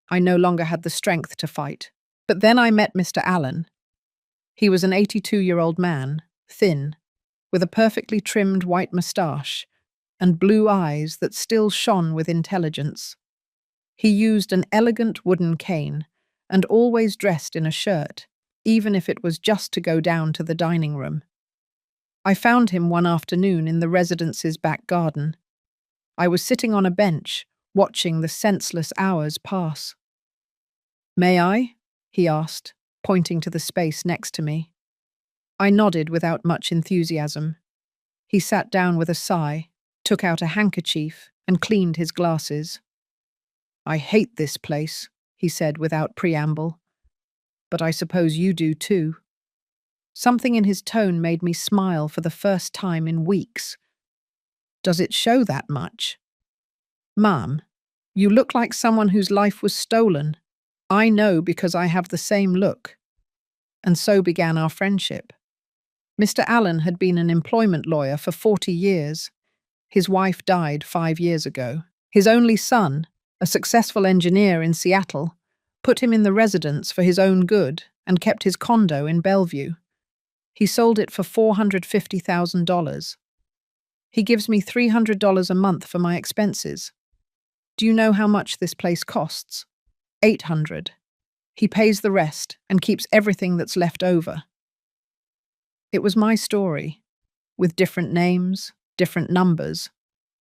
I no longer had the strength to fight. But then I met Mr. Allen. He was an 82-year-old man, thin, with a perfectly trimmed white moustache and blue eyes that still shone with intelligence. He used an elegant wooden cane and always dressed in a shirt, even if it was just to go down to the dining room. I found him one afternoon in the residence's back garden. I was sitting on a bench, watching the senseless hours pass. "May I?" he asked, pointing to the space next to me. I nodded without much enthusiasm. He sat down with a sigh, took out a handkerchief, and cleaned his glasses. "I hate this place," he said without preamble. "But I suppose you do too." Something in his tone made me smile for the first time in weeks. "Does it show that much?" "Ma'am, you look like someone whose life was stolen. I know because I have the same look." And so began our friendship. Mr. Allen had been an employment lawyer for 40 years. His wife died 5 years ago. His only son, a successful engineer in Seattle, put him in the residence for his own good and kept his condo in Bellevue. He sold it for $450,000. He gives me $300 a month for my expenses. Do you know how much this place costs? $800. He pays the rest and keeps everything that's left over. It was my story, with different names, different numbers,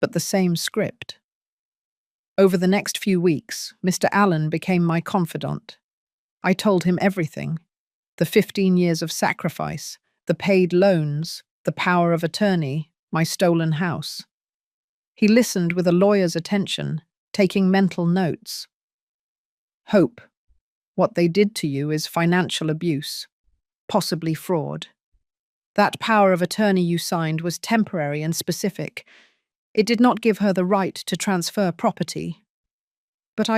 but the same script. Over the next few weeks, Mr. Allen became my confidant. I told him everything: the 15 years of sacrifice, the paid loans, the power of attorney, my stolen house. He listened with a lawyer's attention, taking mental notes. "Hope, what they did to you is financial abuse, possibly fraud. That power of attorney you signed was temporary and specific. It did not give her the right to transfer property. But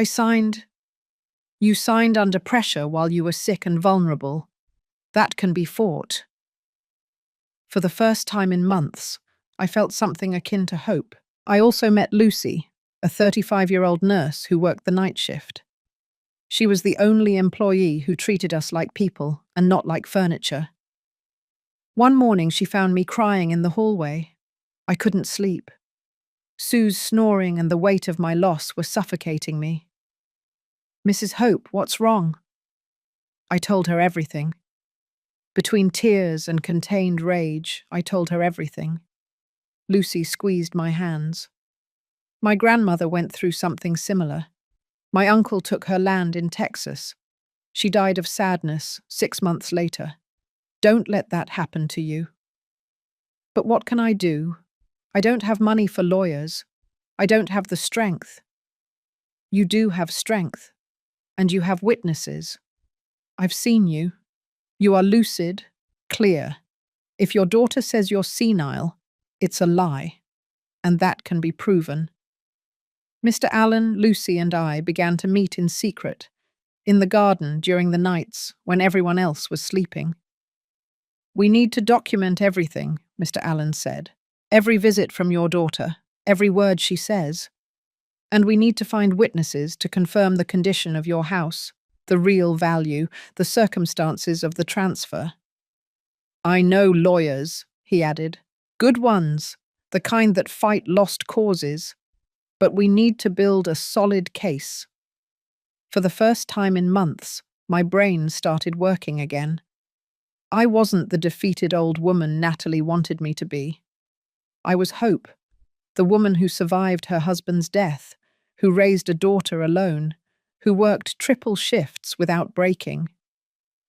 you signed under pressure while you were sick and vulnerable. That can be fought." For the first time in months, I felt something akin to hope. I also met Lucy, a 35-year-old nurse who worked the night shift. She was the only employee who treated us like people and not like furniture. One morning she found me crying in the hallway. I couldn't sleep. Sue's snoring and the weight of my loss were suffocating me. "Mrs. Hope, what's wrong?" I told her everything. Between tears and contained rage, I told her everything. Lucy squeezed my hands. "My grandmother went through something similar. My uncle took her land in Texas. She died of sadness 6 months later. Don't let that happen to you." "But what can I do? I don't have money for lawyers. I don't have the strength." "You do have strength, and you have witnesses. I've seen you. You are lucid, clear. If your daughter says you're senile, it's a lie, and that can be proven." Mr. Allen, Lucy, and I began to meet in secret, in the garden during the nights when everyone else was sleeping. "We need to document everything," Mr. Allen said. "Every visit from your daughter, every word she says. And we need to find witnesses to confirm the condition of your house, the real value, the circumstances of the transfer." "I know lawyers," he added. "Good ones, the kind that fight lost causes. But we need to build a solid case." For the first time in months, my brain started working again. I wasn't the defeated old woman Natalie wanted me to be. I was Hope, the woman who survived her husband's death, who raised a daughter alone, who worked triple shifts without breaking.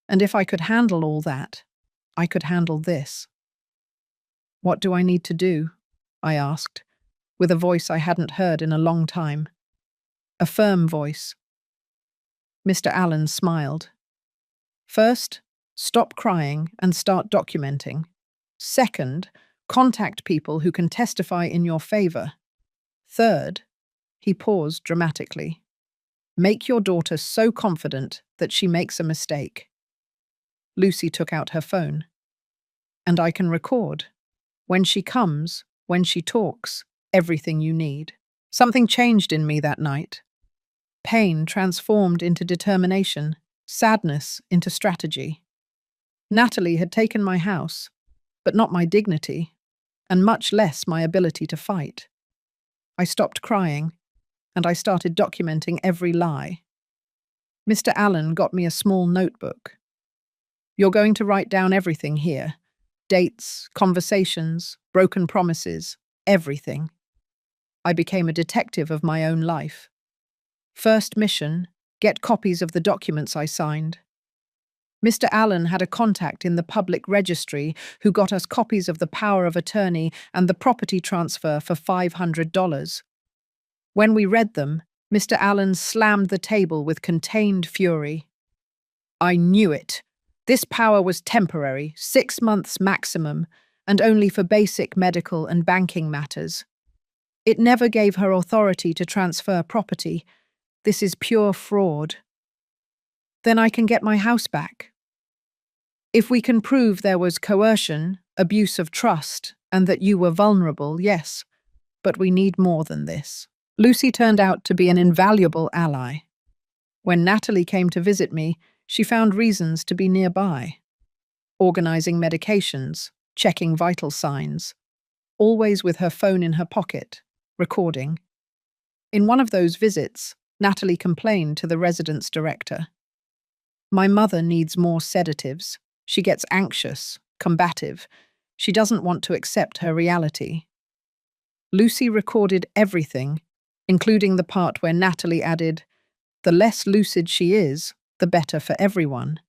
And if I could handle all that, I could handle this. "What do I need to do?" I asked, with a voice I hadn't heard in a long time. A firm voice. Mr. Allen smiled. First, stop crying and start documenting. Second, contact people who can testify in your favor. Third, he paused dramatically. Make your daughter so confident that she makes a mistake. Lucy took out her phone. And I can record. When she comes, when she talks, everything you need. Something changed in me that night. Pain transformed into determination, sadness into strategy. Natalie had taken my house, but not my dignity, and much less my ability to fight. I stopped crying, and I started documenting every lie. Mr. Allen got me a small notebook. You're going to write down everything here. Dates, conversations, broken promises, everything. I became a detective of my own life. First mission, get copies of the documents I signed. Mr. Allen had a contact in the public registry who got us copies of the power of attorney and the property transfer for $500. When we read them, Mr. Allen slammed the table with contained fury. I knew it. This power was temporary, 6 months maximum, and only for basic medical and banking matters. It never gave her authority to transfer property. This is pure fraud. Then I can get my house back. If we can prove there was coercion, abuse of trust, and that you were vulnerable, yes, but we need more than this. Lucy turned out to be an invaluable ally. When Natalie came to visit me, she found reasons to be nearby. Organizing medications, checking vital signs, always with her phone in her pocket, recording. In one of those visits, Natalie complained to the residence director. My mother needs more sedatives. She gets anxious, combative. She doesn't want to accept her reality. Lucy recorded everything, including the part where Natalie added, "The less lucid she is, the better for everyone."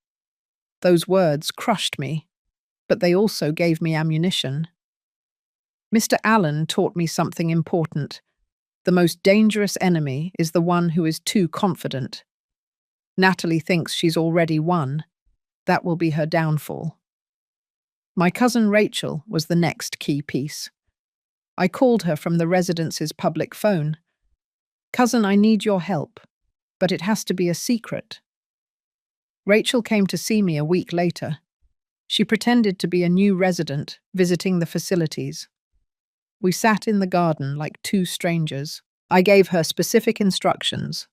Those words crushed me, but they also gave me ammunition. Mr. Allen taught me something important. The most dangerous enemy is the one who is too confident. Natalie thinks she's already won. That will be her downfall. My cousin Rachel was the next key piece. I called her from the residence's public phone. "Cousin, I need your help, but it has to be a secret." Rachel came to see me a week later. She pretended to be a new resident visiting the facilities. We sat in the garden like two strangers. I gave her specific instructions.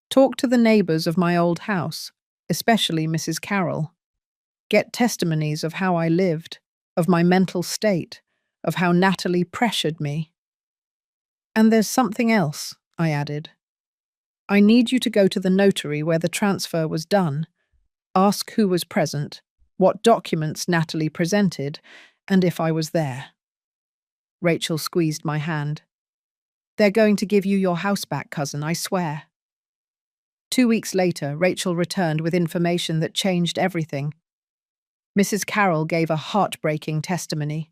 Talk to the neighbors of my old house, especially Mrs. Carroll. Get testimonies of how I lived, of my mental state, of how Natalie pressured me. And there's something else, I added. I need you to go to the notary where the transfer was done. Ask who was present, what documents Natalie presented, and if I was there. Rachel squeezed my hand. They're going to give you your house back, cousin, I swear. 2 weeks later, Rachel returned with information that changed everything. Mrs. Carroll gave a heartbreaking testimony.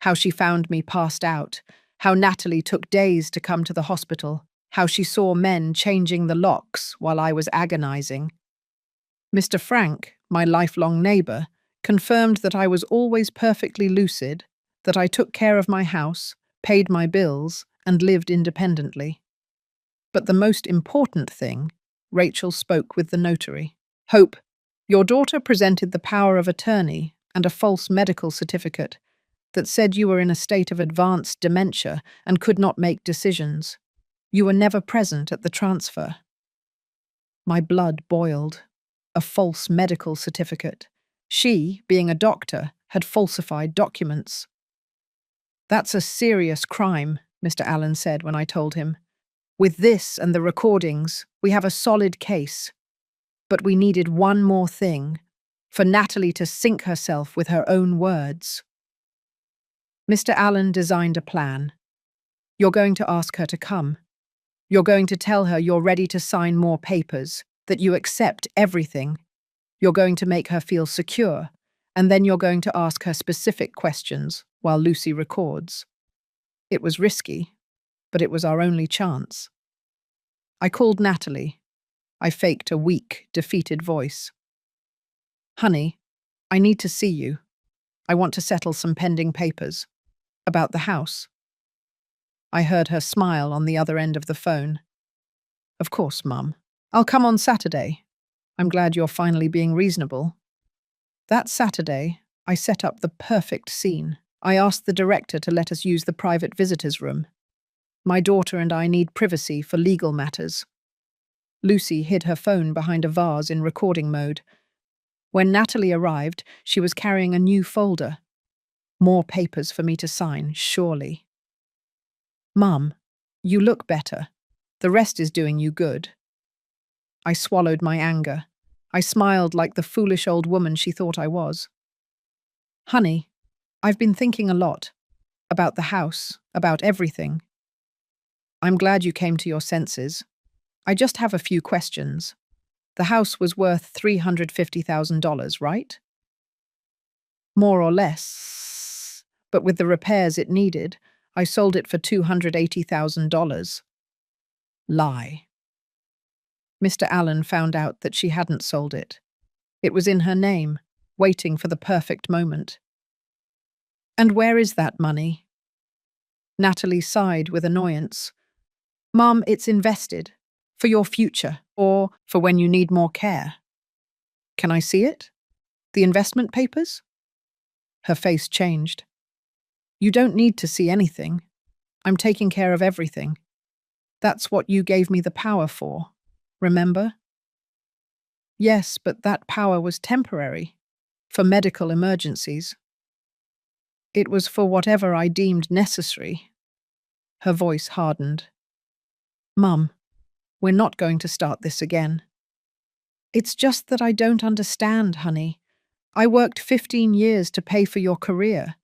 How she found me passed out, how Natalie took days to come to the hospital, how she saw men changing the locks while I was agonizing. Mr. Frank, my lifelong neighbor, confirmed that I was always perfectly lucid, that I took care of my house, paid my bills, and lived independently. But the most important thing, Rachel spoke with the notary. Hope, your daughter presented the power of attorney and a false medical certificate that said you were in a state of advanced dementia and could not make decisions. You were never present at the transfer. My blood boiled. A false medical certificate. She, being a doctor, had falsified documents. That's a serious crime, Mr. Allen said when I told him. With this and the recordings, we have a solid case. But we needed one more thing, for Natalie to sink herself with her own words. Mr. Allen designed a plan. You're going to ask her to come. You're going to tell her you're ready to sign more papers, that you accept everything. You're going to make her feel secure, and then you're going to ask her specific questions while Lucy records. It was risky, but it was our only chance. I called Natalie. I faked a weak, defeated voice. Honey, I need to see you. I want to settle some pending papers. About the house. I heard her smile on the other end of the phone. Of course, Mum. I'll come on Saturday. I'm glad you're finally being reasonable. That Saturday, I set up the perfect scene. I asked the director to let us use the private visitors' room. My daughter and I need privacy for legal matters. Lucy hid her phone behind a vase in recording mode. When Natalie arrived, she was carrying a new folder. More papers for me to sign, surely. Mum, you look better. The rest is doing you good. I swallowed my anger. I smiled like the foolish old woman she thought I was. Honey, I've been thinking a lot. About the house, about everything. I'm glad you came to your senses. I just have a few questions. The house was worth $350,000, right? More or less. But with the repairs it needed, I sold it for $280,000. Lie. Mr. Allen found out that she hadn't sold it. It was in her name, waiting for the perfect moment. And where is that money? Natalie sighed with annoyance. Mom, it's invested. For your future, or for when you need more care. Can I see it? The investment papers? Her face changed. You don't need to see anything. I'm taking care of everything. That's what you gave me the power for. Remember? Yes, but that power was temporary, for medical emergencies. It was for whatever I deemed necessary. Her voice hardened. Mum, we're not going to start this again. It's just that I don't understand, honey. I worked 15 years to pay for your career.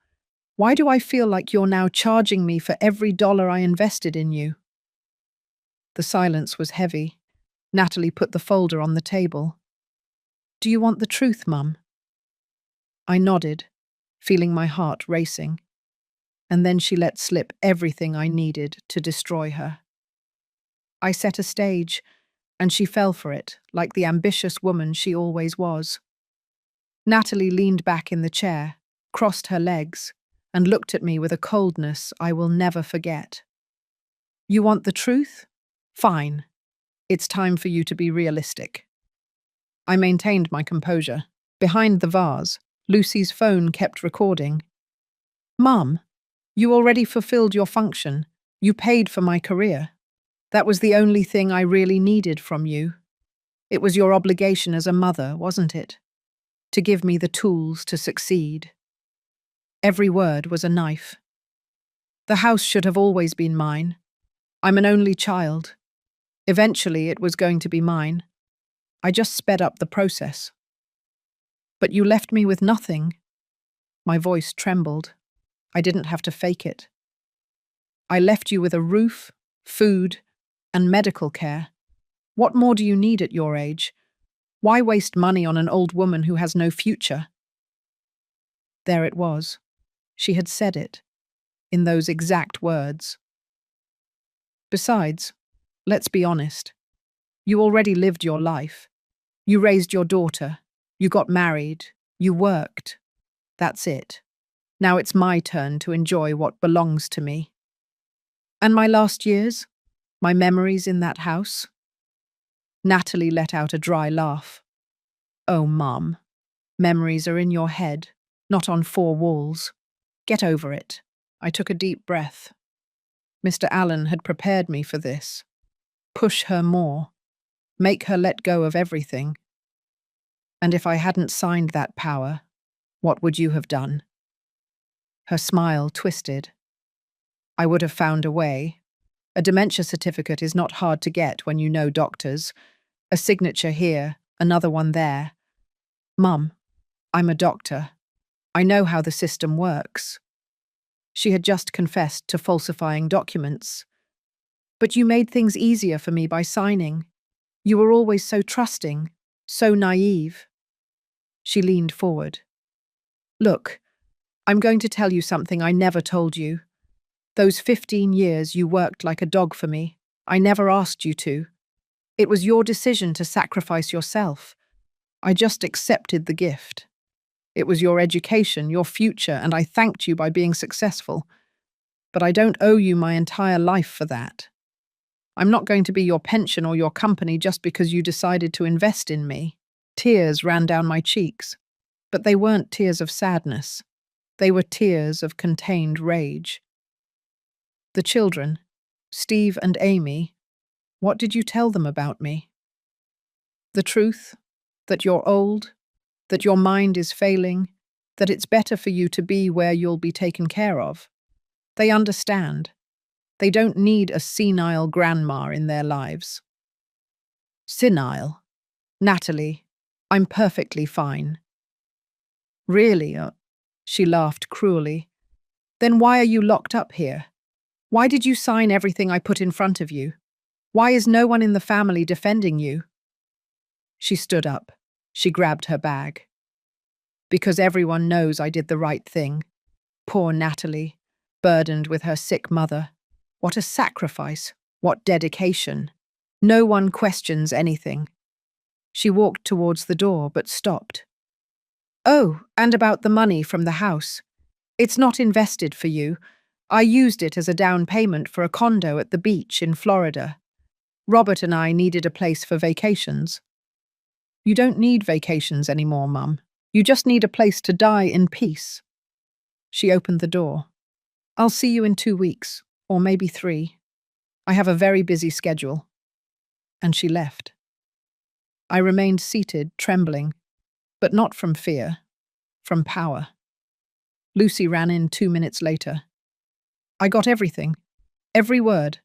Why do I feel like you're now charging me for every dollar I invested in you? The silence was heavy. Natalie put the folder on the table. Do you want the truth, Mum? I nodded, feeling my heart racing. And then she let slip everything I needed to destroy her. I set a stage, and she fell for it, like the ambitious woman she always was. Natalie leaned back in the chair, crossed her legs, and looked at me with a coldness I will never forget. You want the truth? Fine. It's time for you to be realistic. I maintained my composure. Behind the vase, Lucy's phone kept recording. Mum, you already fulfilled your function. You paid for my career. That was the only thing I really needed from you. It was your obligation as a mother, wasn't it? To give me the tools to succeed. Every word was a knife. The house should have always been mine. I'm an only child. Eventually it was going to be mine. I just sped up the process. But you left me with nothing. My voice trembled. I didn't have to fake it. I left you with a roof, food, and medical care. What more do you need at your age? Why waste money on an old woman who has no future? There it was. She had said it, in those exact words. Besides, let's be honest. You already lived your life. You raised your daughter. You got married. You worked. That's it. Now it's my turn to enjoy what belongs to me. And my last years? My memories in that house? Natalie let out a dry laugh. Oh, Mum. Memories are in your head, not on four walls. Get over it. I took a deep breath. Mr. Allen had prepared me for this. Push her more. Make her let go of everything. And if I hadn't signed that power, what would you have done? Her smile twisted. I would have found a way. A dementia certificate is not hard to get when you know doctors. A signature here, another one there. Mum, I'm a doctor. I know how the system works. She had just confessed to falsifying documents. But you made things easier for me by signing. You were always so trusting, so naive. She leaned forward. Look, I'm going to tell you something I never told you. Those 15 years you worked like a dog for me. I never asked you to. It was your decision to sacrifice yourself. I just accepted the gift. It was your education, your future, and I thanked you by being successful. But I don't owe you my entire life for that. I'm not going to be your pension or your company just because you decided to invest in me. Tears ran down my cheeks, but they weren't tears of sadness. They were tears of contained rage. The children, Steve and Amy, what did you tell them about me? The truth, that you're old, that your mind is failing, that it's better for you to be where you'll be taken care of. They understand. They don't need a senile grandma in their lives. Senile? Natalie, I'm perfectly fine. Really? She laughed cruelly. Then why are you locked up here? Why did you sign everything I put in front of you? Why is no one in the family defending you? She stood up. She grabbed her bag. Because everyone knows I did the right thing. Poor Natalie, burdened with her sick mother. What a sacrifice. What dedication. No one questions anything. She walked towards the door, but stopped. Oh, and about the money from the house. It's not invested for you. I used it as a down payment for a condo at the beach in Florida. Robert and I needed a place for vacations. You don't need vacations anymore, Mum. You just need a place to die in peace. She opened the door. I'll see you in 2 weeks, or maybe 3. I have a very busy schedule. And she left. I remained seated, trembling, but not from fear, from power. Lucy ran in 2 minutes later. I got everything, every word,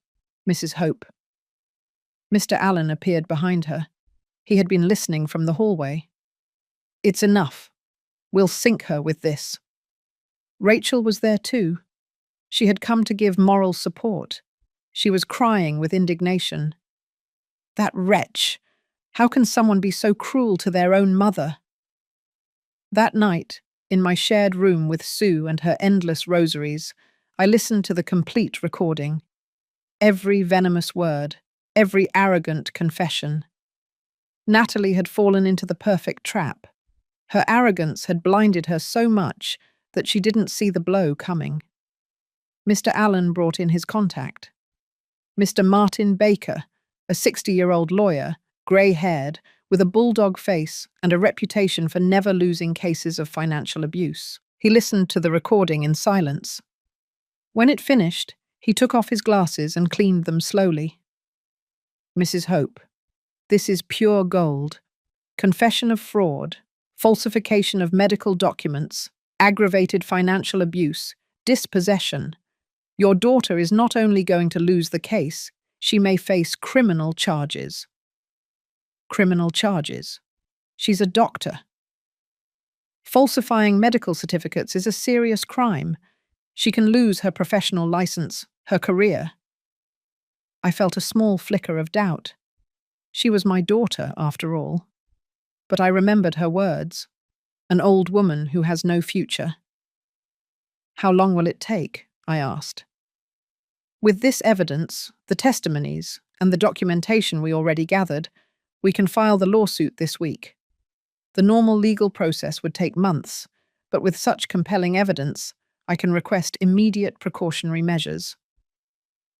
Mrs. Hope. Mr. Allen appeared behind her. He had been listening from the hallway. It's enough. We'll sink her with this. Rachel was there too. She had come to give moral support. She was crying with indignation. That wretch! How can someone be so cruel to their own mother? That night, in my shared room with Sue and her endless rosaries, I listened to the complete recording. Every venomous word, every arrogant confession. Natalie had fallen into the perfect trap. Her arrogance had blinded her so much that she didn't see the blow coming. Mr. Allen brought in his contact. Mr. Martin Baker, a 60-year-old lawyer, grey-haired, with a bulldog face and a reputation for never losing cases of financial abuse. He listened to the recording in silence. When it finished, he took off his glasses and cleaned them slowly. Mrs. Hope, this is pure gold. Confession of fraud, falsification of medical documents, aggravated financial abuse, dispossession. Your daughter is not only going to lose the case, she may face criminal charges. Criminal charges. She's a doctor. Falsifying medical certificates is a serious crime. She can lose her professional license, her career. I felt a small flicker of doubt. She was my daughter, after all. But I remembered her words. An old woman who has no future. How long will it take? I asked. With this evidence, the testimonies, and the documentation we already gathered, we can file the lawsuit this week. The normal legal process would take months, but with such compelling evidence, I can request immediate precautionary measures.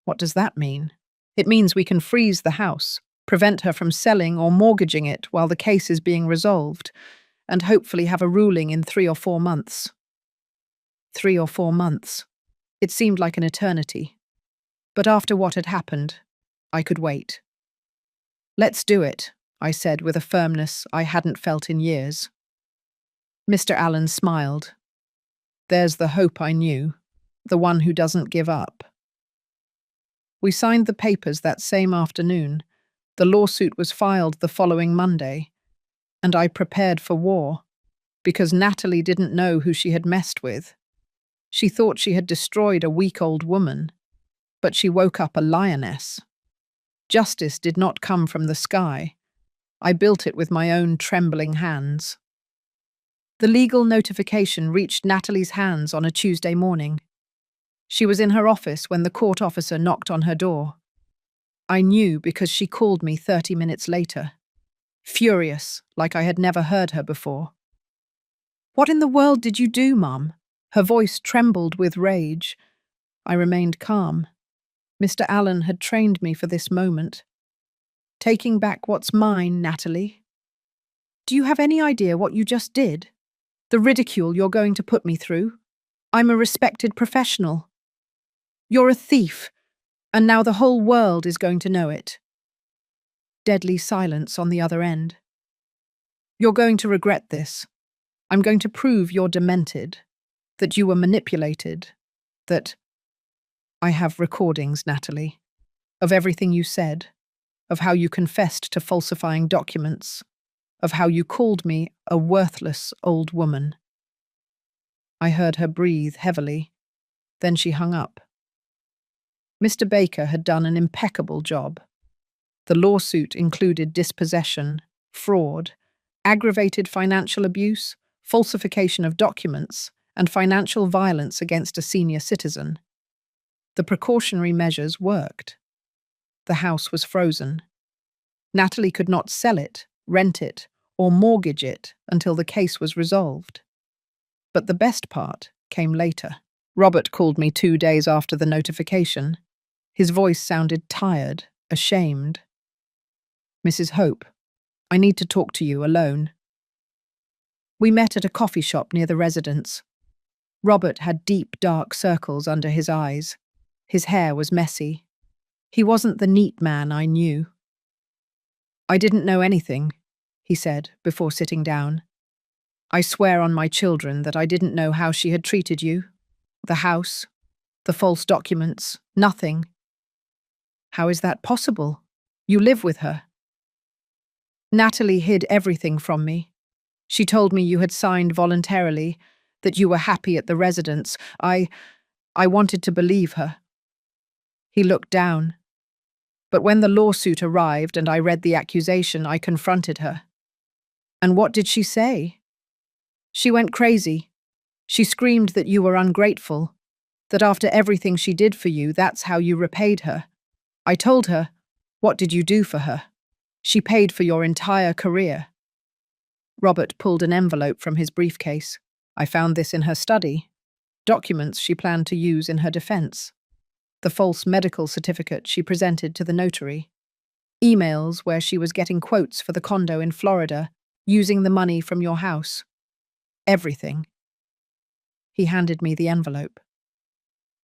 What does that mean? It means we can freeze the house, prevent her from selling or mortgaging it while the case is being resolved, and hopefully have a ruling in 3 or 4 months. 3 or 4 months. It seemed like an eternity. But after what had happened, I could wait. Let's do it, I said with a firmness I hadn't felt in years. Mr. Allen smiled. There's the hope I knew, the one who doesn't give up. We signed the papers that same afternoon. The lawsuit was filed the following Monday, and I prepared for war, because Natalie didn't know who she had messed with. She thought she had destroyed a weak old woman, but she woke up a lioness. Justice did not come from the sky. I built it with my own trembling hands. The legal notification reached Natalie's hands on a Tuesday morning. She was in her office when the court officer knocked on her door. I knew because she called me 30 minutes later, furious, like I had never heard her before. "What in the world did you do, Mum?" Her voice trembled with rage. I remained calm. Mr. Allen had trained me for this moment. "Taking back what's mine, Natalie. Do you have any idea what you just did? The ridicule you're going to put me through? I'm a respected professional. You're a thief, and now the whole world is going to know it." Deadly silence on the other end. "You're going to regret this. I'm going to prove you're demented, that you were manipulated, that—" "I have recordings, Natalie, of everything you said, of how you confessed to falsifying documents, of how you called me a worthless old woman." I heard her breathe heavily. Then she hung up. Mr. Baker had done an impeccable job. The lawsuit included dispossession, fraud, aggravated financial abuse, falsification of documents, and financial violence against a senior citizen. The precautionary measures worked. The house was frozen. Natalie could not sell it, rent it, or mortgage it until the case was resolved. But the best part came later. Robert called me 2 days after the notification. His voice sounded tired, ashamed. "Mrs. Hope, I need to talk to you alone." We met at a coffee shop near the residence. Robert had deep, dark circles under his eyes. His hair was messy. He wasn't the neat man I knew. "I didn't know anything," he said before sitting down. "I swear on my children that I didn't know how she had treated you. The house, the false documents, nothing." "How is that possible? You live with her." "Natalie hid everything from me. She told me you had signed voluntarily, that you were happy at the residence. I wanted to believe her." He looked down. "But when the lawsuit arrived and I read the accusation, I confronted her." "And what did she say?" "She went crazy. She screamed that you were ungrateful, that after everything she did for you, that's how you repaid her. I told her, what did you do for her? She paid for your entire career." Robert pulled an envelope from his briefcase. "I found this in her study. Documents she planned to use in her defense. The false medical certificate she presented to the notary. Emails where she was getting quotes for the condo in Florida, using the money from your house. Everything." He handed me the envelope.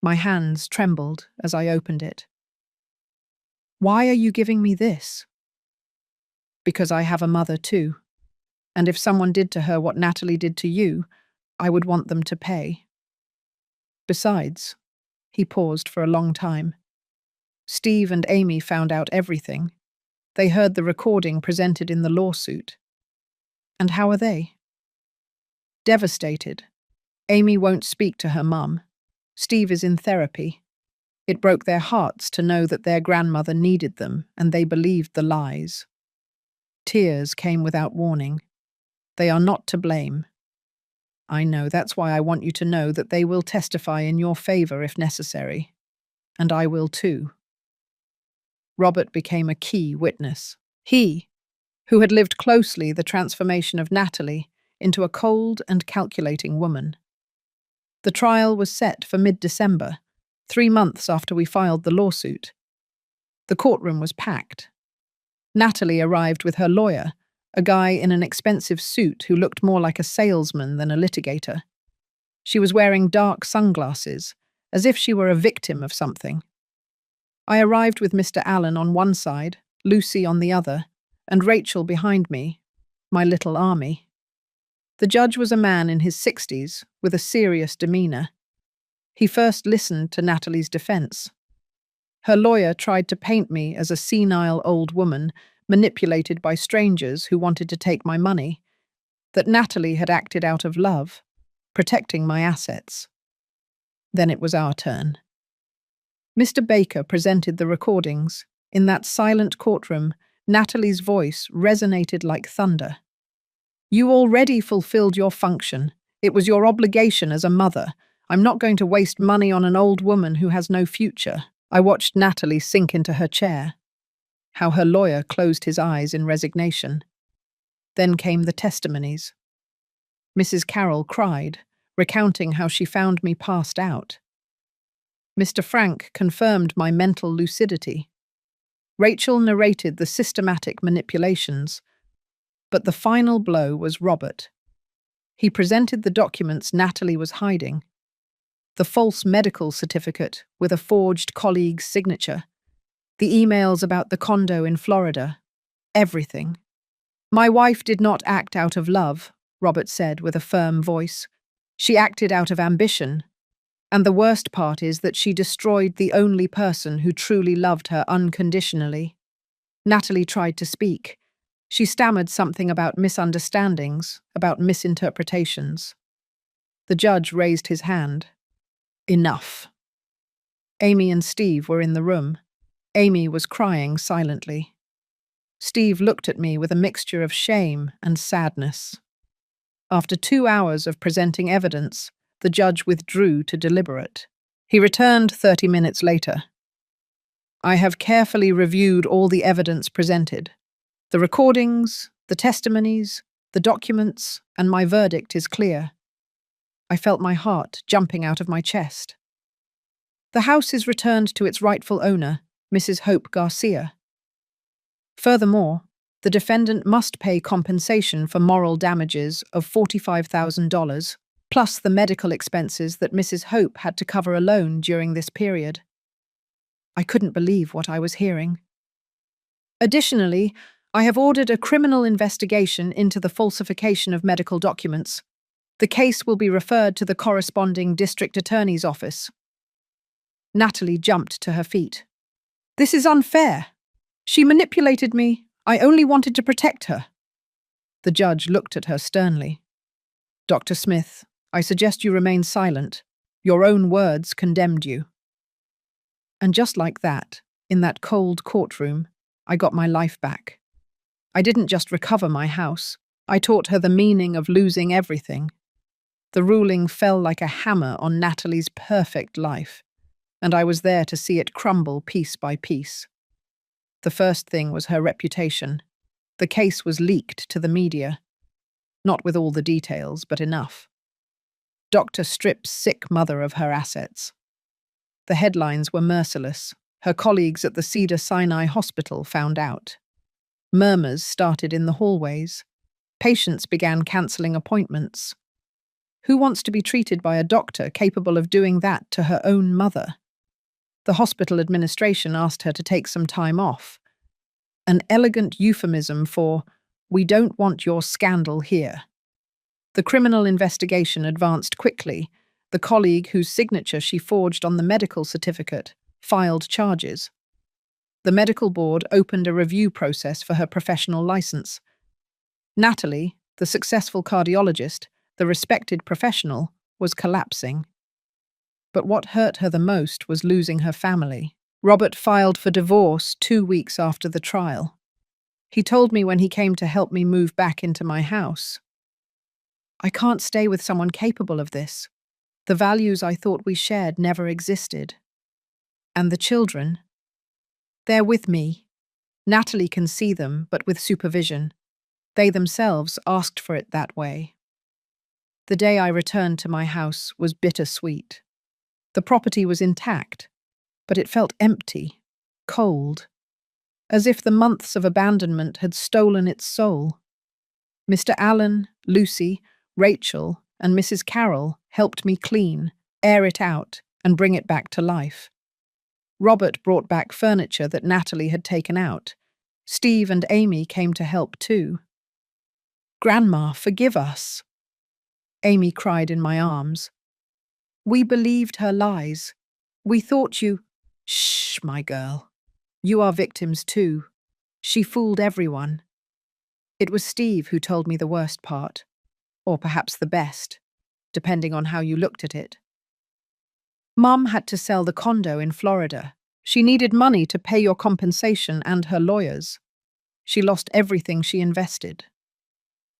My hands trembled as I opened it. "Why are you giving me this?" "Because I have a mother too. And if someone did to her what Natalie did to you, I would want them to pay. Besides," he paused for a long time, "Steve and Amy found out everything. They heard the recording presented in the lawsuit." "And how are they?" "Devastated. Amy won't speak to her mum. Steve is in therapy. It broke their hearts to know that their grandmother needed them, and they believed the lies. Tears came without warning. They are not to blame. I know, that's why I want you to know that they will testify in your favor if necessary. And I will too." Robert became a key witness. He, who had lived closely the transformation of Natalie into a cold and calculating woman. The trial was set for mid-December, 3 months after we filed the lawsuit. The courtroom was packed. Natalie arrived with her lawyer, a guy in an expensive suit who looked more like a salesman than a litigator. She was wearing dark sunglasses, as if she were a victim of something. I arrived with Mr. Allen on one side, Lucy on the other, and Rachel behind me, my little army. The judge was a man in his 60s, with a serious demeanor. He first listened to Natalie's defense. Her lawyer tried to paint me as a senile old woman manipulated by strangers who wanted to take my money, that Natalie had acted out of love, protecting my assets. Then it was our turn. Mr. Baker presented the recordings. In that silent courtroom, Natalie's voice resonated like thunder. "You already fulfilled your function. It was your obligation as a mother. I'm not going to waste money on an old woman who has no future." I watched Natalie sink into her chair. how her lawyer closed his eyes in resignation. Then came the testimonies. Mrs. Carroll cried, recounting how she found me passed out. Mr. Frank confirmed my mental lucidity. Rachel narrated the systematic manipulations, but the final blow was Robert. He presented the documents Natalie was hiding. The false medical certificate with a forged colleague's signature, the emails about the condo in Florida, everything. My wife did not act out of love, Robert said with a firm voice. She acted out of ambition. And the worst part is that she destroyed the only person who truly loved her unconditionally. Natalie tried to speak. She stammered something about misunderstandings, about misinterpretations. The judge raised his hand. Enough. Amy and Steve were in the room. Amy was crying silently. Steve looked at me with a mixture of shame and sadness. After 2 hours of presenting evidence, the judge withdrew to deliberate. He returned 30 minutes later. I have carefully reviewed all the evidence presented. The recordings, the testimonies, the documents, and my verdict is clear. I felt my heart jumping out of my chest. The house is returned to its rightful owner, Mrs. Hope Garcia. Furthermore, the defendant must pay compensation for moral damages of $45,000, plus the medical expenses that Mrs. Hope had to cover alone during this period. I couldn't believe what I was hearing. Additionally, I have ordered a criminal investigation into the falsification of medical documents. The case will be referred to the corresponding district attorney's office. Natalie jumped to her feet. This is unfair. She manipulated me. I only wanted to protect her. The judge looked at her sternly. Dr. Smith, I suggest you remain silent. Your own words condemned you. And just like that, in that cold courtroom, I got my life back. I didn't just recover my house. I taught her the meaning of losing everything. The ruling fell like a hammer on Natalie's perfect life, and I was there to see it crumble piece by piece. The first thing was her reputation. The case was leaked to the media. Not with all the details, but enough. Doctor strips sick mother of her assets. The headlines were merciless. Her colleagues at the Cedars-Sinai Hospital found out. Murmurs started in the hallways. Patients began cancelling appointments. Who wants to be treated by a doctor capable of doing that to her own mother? The hospital administration asked her to take some time off. An elegant euphemism for, "We don't want your scandal here." The criminal investigation advanced quickly. The colleague whose signature she forged on the medical certificate filed charges. The medical board opened a review process for her professional license. Natalie, the successful cardiologist, the respected professional, was collapsing. But what hurt her the most was losing her family. Robert filed for divorce 2 weeks after the trial. He told me when he came to help me move back into my house. I can't stay with someone capable of this. The values I thought we shared never existed. And the children? They're with me. Natalie can see them, but with supervision. They themselves asked for it that way. The day I returned to my house was bittersweet. The property was intact, but it felt empty, cold, as if the months of abandonment had stolen its soul. Mr. Allen, Lucy, Rachel, and Mrs. Carroll helped me clean, air it out, and bring it back to life. Robert brought back furniture that Natalie had taken out. Steve and Amy came to help too. "Grandma, forgive us." Amy cried in my arms. "We believed her lies. We thought you—" "Shh, my girl. You are victims too. She fooled everyone." It was Steve who told me the worst part, or perhaps the best, depending on how you looked at it. Mum had to sell the condo in Florida. She needed money to pay your compensation and her lawyers. She lost everything she invested.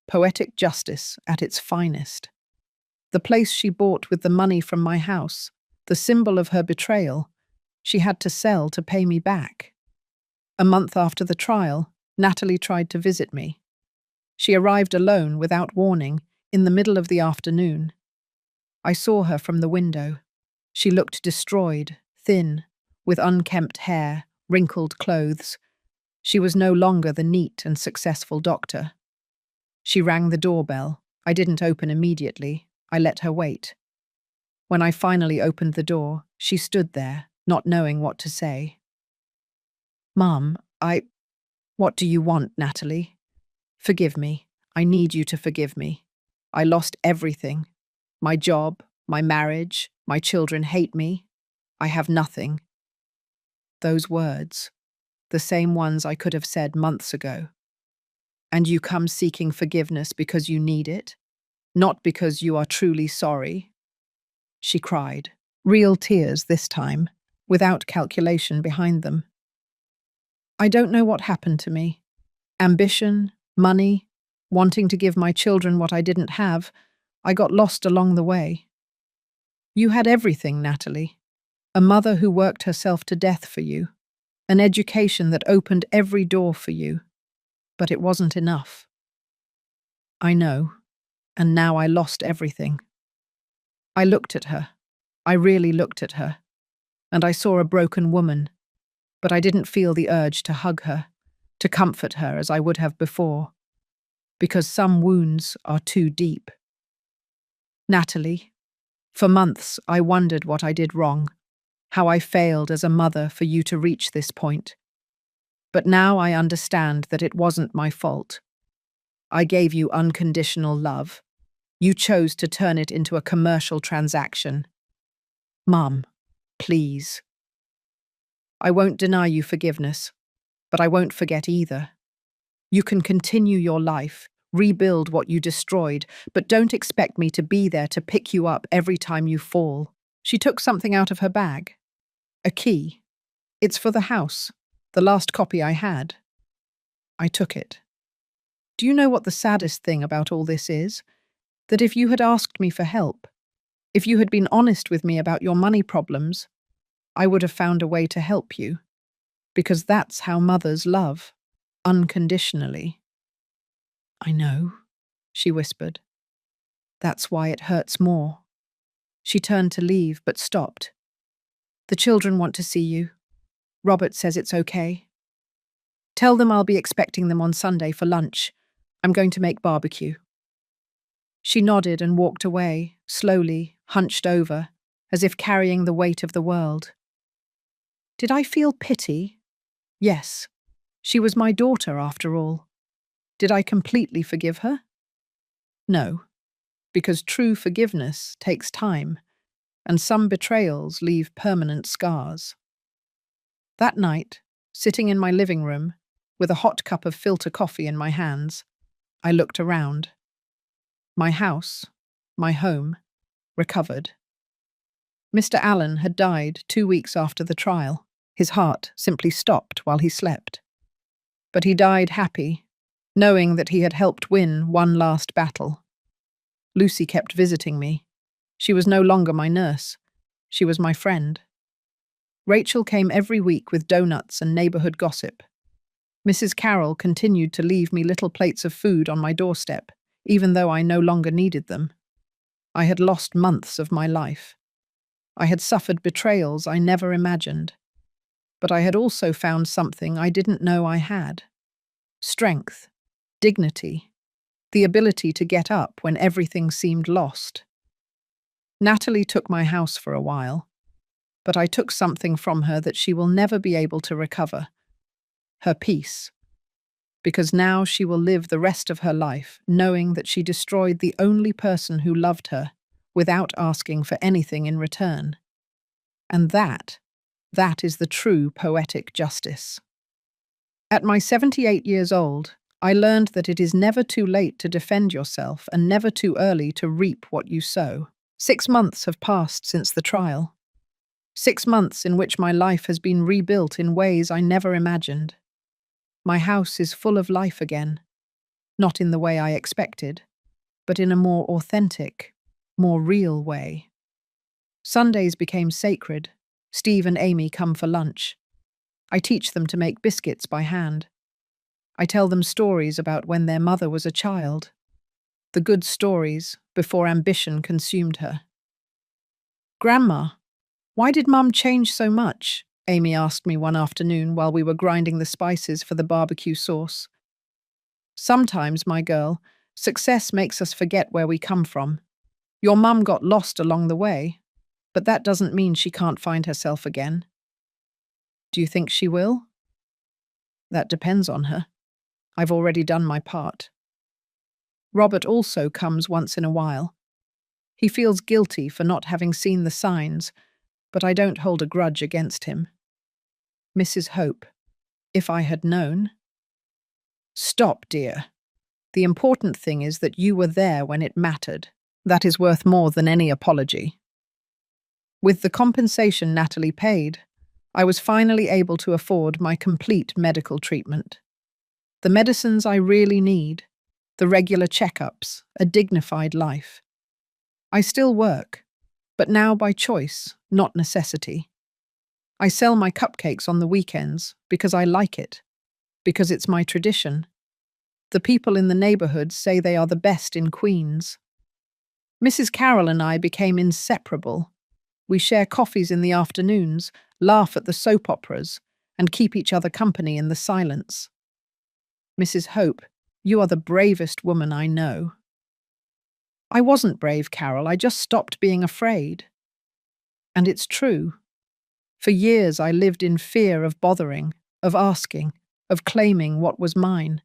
Poetic justice at its finest. The place she bought with the money from my house, the symbol of her betrayal, she had to sell to pay me back. A month after the trial, Natalie tried to visit me. She arrived alone, without warning, in the middle of the afternoon. I saw her from the window. She looked destroyed, thin, with unkempt hair, wrinkled clothes. She was no longer the neat and successful doctor. She rang the doorbell. I didn't open immediately. I let her wait. When I finally opened the door, she stood there, not knowing what to say. "Mum, What do you want, Natalie? Forgive me. I need you to forgive me. I lost everything. My job, my marriage, my children hate me. I have nothing." Those words, the same ones I could have said months ago. "And you come seeking forgiveness because you need it, not because you are truly sorry?" She cried, real tears this time, without calculation behind them. I don't know what happened to me. Ambition, money, wanting to give my children what I didn't have, I got lost along the way. You had everything, Natalie. A mother who worked herself to death for you, an education that opened every door for you. But it wasn't enough. I know, and now I lost everything. I looked at her. I really looked at her. And I saw a broken woman, but I didn't feel the urge to hug her, to comfort her as I would have before, because some wounds are too deep. Natalie, for months I wondered what I did wrong, how I failed as a mother for you to reach this point. But now I understand that it wasn't my fault. I gave you unconditional love. You chose to turn it into a commercial transaction. Mum, please. I won't deny you forgiveness, but I won't forget either. You can continue your life, rebuild what you destroyed, but don't expect me to be there to pick you up every time you fall. She took something out of her bag. A key. It's for the house, the last copy I had. I took it. Do you know what the saddest thing about all this is? That if you had asked me for help, if you had been honest with me about your money problems, I would have found a way to help you. Because that's how mothers love, unconditionally. I know, she whispered. That's why it hurts more. She turned to leave, but stopped. The children want to see you. Robert says it's okay. Tell them I'll be expecting them on Sunday for lunch. I'm going to make barbecue. She nodded and walked away, slowly, hunched over, as if carrying the weight of the world. Did I feel pity? Yes. She was my daughter, after all. Did I completely forgive her? No, because true forgiveness takes time, and some betrayals leave permanent scars. That night, sitting in my living room, with a hot cup of filter coffee in my hands, I looked around. My house, my home, recovered. Mr. Allen had died 2 weeks after the trial. His heart simply stopped while he slept. But he died happy, knowing that he had helped win one last battle. Lucy kept visiting me. She was no longer my nurse. She was my friend. Rachel came every week with donuts and neighborhood gossip. Mrs. Carroll continued to leave me little plates of food on my doorstep, even though I no longer needed them. I had lost months of my life. I had suffered betrayals I never imagined. But I had also found something I didn't know I had. Strength, dignity, the ability to get up when everything seemed lost. Natalie took my house for a while, but I took something from her that she will never be able to recover. Her peace. Because now she will live the rest of her life knowing that she destroyed the only person who loved her without asking for anything in return. And that is the true poetic justice. At my 78 years old, I learned that it is never too late to defend yourself and never too early to reap what you sow. 6 months have passed since the trial. 6 months in which my life has been rebuilt in ways I never imagined. My house is full of life again, not in the way I expected, but in a more authentic, more real way. Sundays became sacred. Steve and Amy come for lunch. I teach them to make biscuits by hand. I tell them stories about when their mother was a child. The good stories before ambition consumed her. "Grandma, why did Mum change so much?" Amy asked me one afternoon while we were grinding the spices for the barbecue sauce. "Sometimes, my girl, success makes us forget where we come from. Your mum got lost along the way, but that doesn't mean she can't find herself again." "Do you think she will?" "That depends on her. I've already done my part." Robert also comes once in a while. He feels guilty for not having seen the signs, but I don't hold a grudge against him. "Mrs. Hope, if I had known—" "Stop, dear. The important thing is that you were there when it mattered. That is worth more than any apology." With the compensation Natalie paid, I was finally able to afford my complete medical treatment. The medicines I really need, the regular checkups, a dignified life. I still work, but now by choice, not necessity. I sell my cupcakes on the weekends because I like it, because it's my tradition. The people in the neighborhood say they are the best in Queens. Mrs. Carroll and I became inseparable. We share coffees in the afternoons, laugh at the soap operas, and keep each other company in the silence. "Mrs. Hope, you are the bravest woman I know." "I wasn't brave, Carol. I just stopped being afraid." And it's true. For years I lived in fear of bothering, of asking, of claiming what was mine.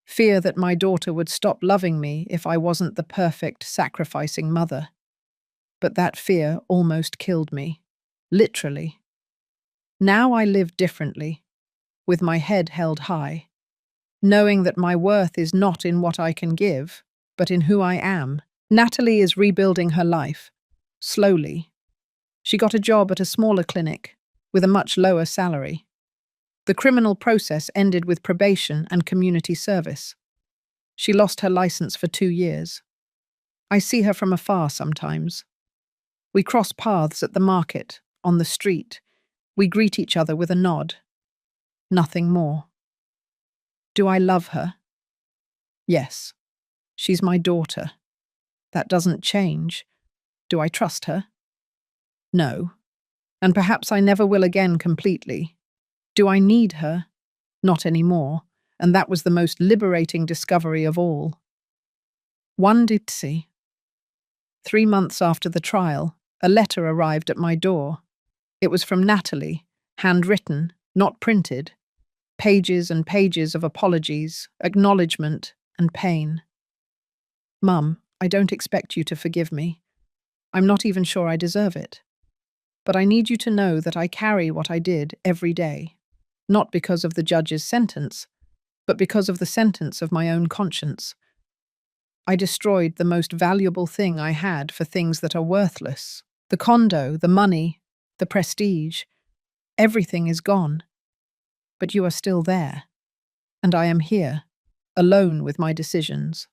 Fear that my daughter would stop loving me if I wasn't the perfect, sacrificing mother. But that fear almost killed me. Literally. Now I live differently, with my head held high, knowing that my worth is not in what I can give, but in who I am. Natalie is rebuilding her life, slowly. She got a job at a smaller clinic, with a much lower salary. The criminal process ended with probation and community service. She lost her license for 2 years. I see her from afar sometimes. We cross paths at the market, on the street. We greet each other with a nod. Nothing more. Do I love her? Yes. She's my daughter. That doesn't change. Do I trust her? No. And perhaps I never will again completely. Do I need her? Not anymore. And that was the most liberating discovery of all. One ditsi. 3 months after the trial, a letter arrived at my door. It was from Natalie, handwritten, not printed. Pages and pages of apologies, acknowledgement, and pain. "Mum, I don't expect you to forgive me. I'm not even sure I deserve it. But I need you to know that I carry what I did every day, not because of the judge's sentence, but because of the sentence of my own conscience. I destroyed the most valuable thing I had for things that are worthless. The condo, the money, the prestige. Everything is gone. But you are still there. And I am here, alone with my decisions.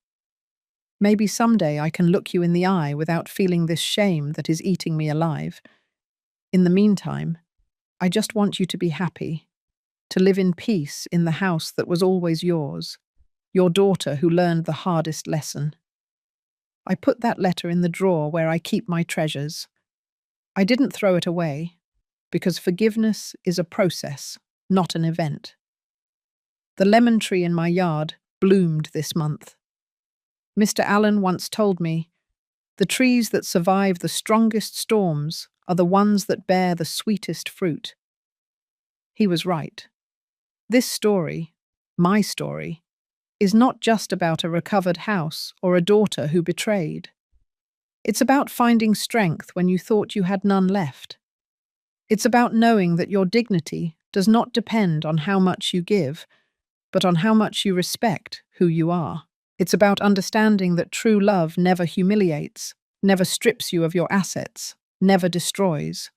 Maybe someday I can look you in the eye without feeling this shame that is eating me alive. In the meantime, I just want you to be happy, to live in peace in the house that was always yours, your daughter who learned the hardest lesson." I put that letter in the drawer where I keep my treasures. I didn't throw it away, because forgiveness is a process, not an event. The lemon tree in my yard bloomed this month. Mr. Allen once told me, "The trees that survive the strongest storms are the ones that bear the sweetest fruit." He was right. This story, my story, is not just about a recovered house or a daughter who betrayed. It's about finding strength when you thought you had none left. It's about knowing that your dignity does not depend on how much you give, but on how much you respect who you are. It's about understanding that true love never humiliates, never strips you of your assets, never destroys.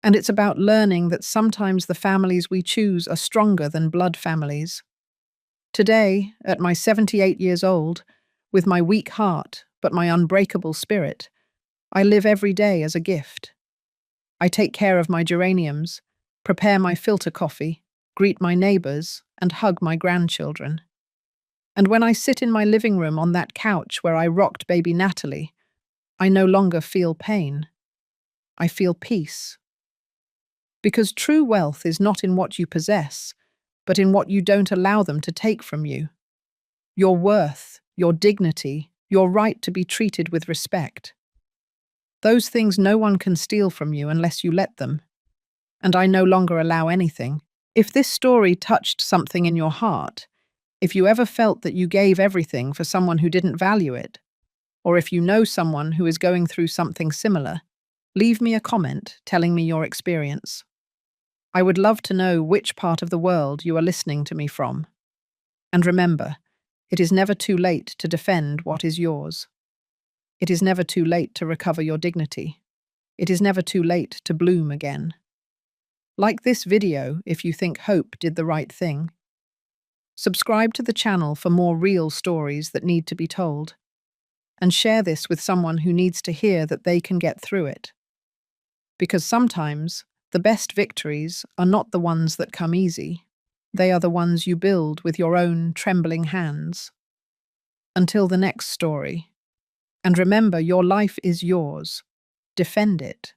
And it's about learning that sometimes the families we choose are stronger than blood families. Today, at my 78 years old, with my weak heart but my unbreakable spirit, I live every day as a gift. I take care of my geraniums, prepare my filter coffee, greet my neighbors, and hug my grandchildren. And when I sit in my living room on that couch where I rocked baby Natalie, I no longer feel pain. I feel peace. Because true wealth is not in what you possess, but in what you don't allow them to take from you. Your worth, your dignity, your right to be treated with respect. Those things no one can steal from you unless you let them. And I no longer allow anything. If this story touched something in your heart, if you ever felt that you gave everything for someone who didn't value it, or if you know someone who is going through something similar, leave me a comment telling me your experience. I would love to know which part of the world you are listening to me from. And remember, it is never too late to defend what is yours. It is never too late to recover your dignity. It is never too late to bloom again. Like this video if you think Hope did the right thing. Subscribe to the channel for more real stories that need to be told. And share this with someone who needs to hear that they can get through it. Because sometimes, the best victories are not the ones that come easy. They are the ones you build with your own trembling hands. Until the next story. And remember, your life is yours. Defend it.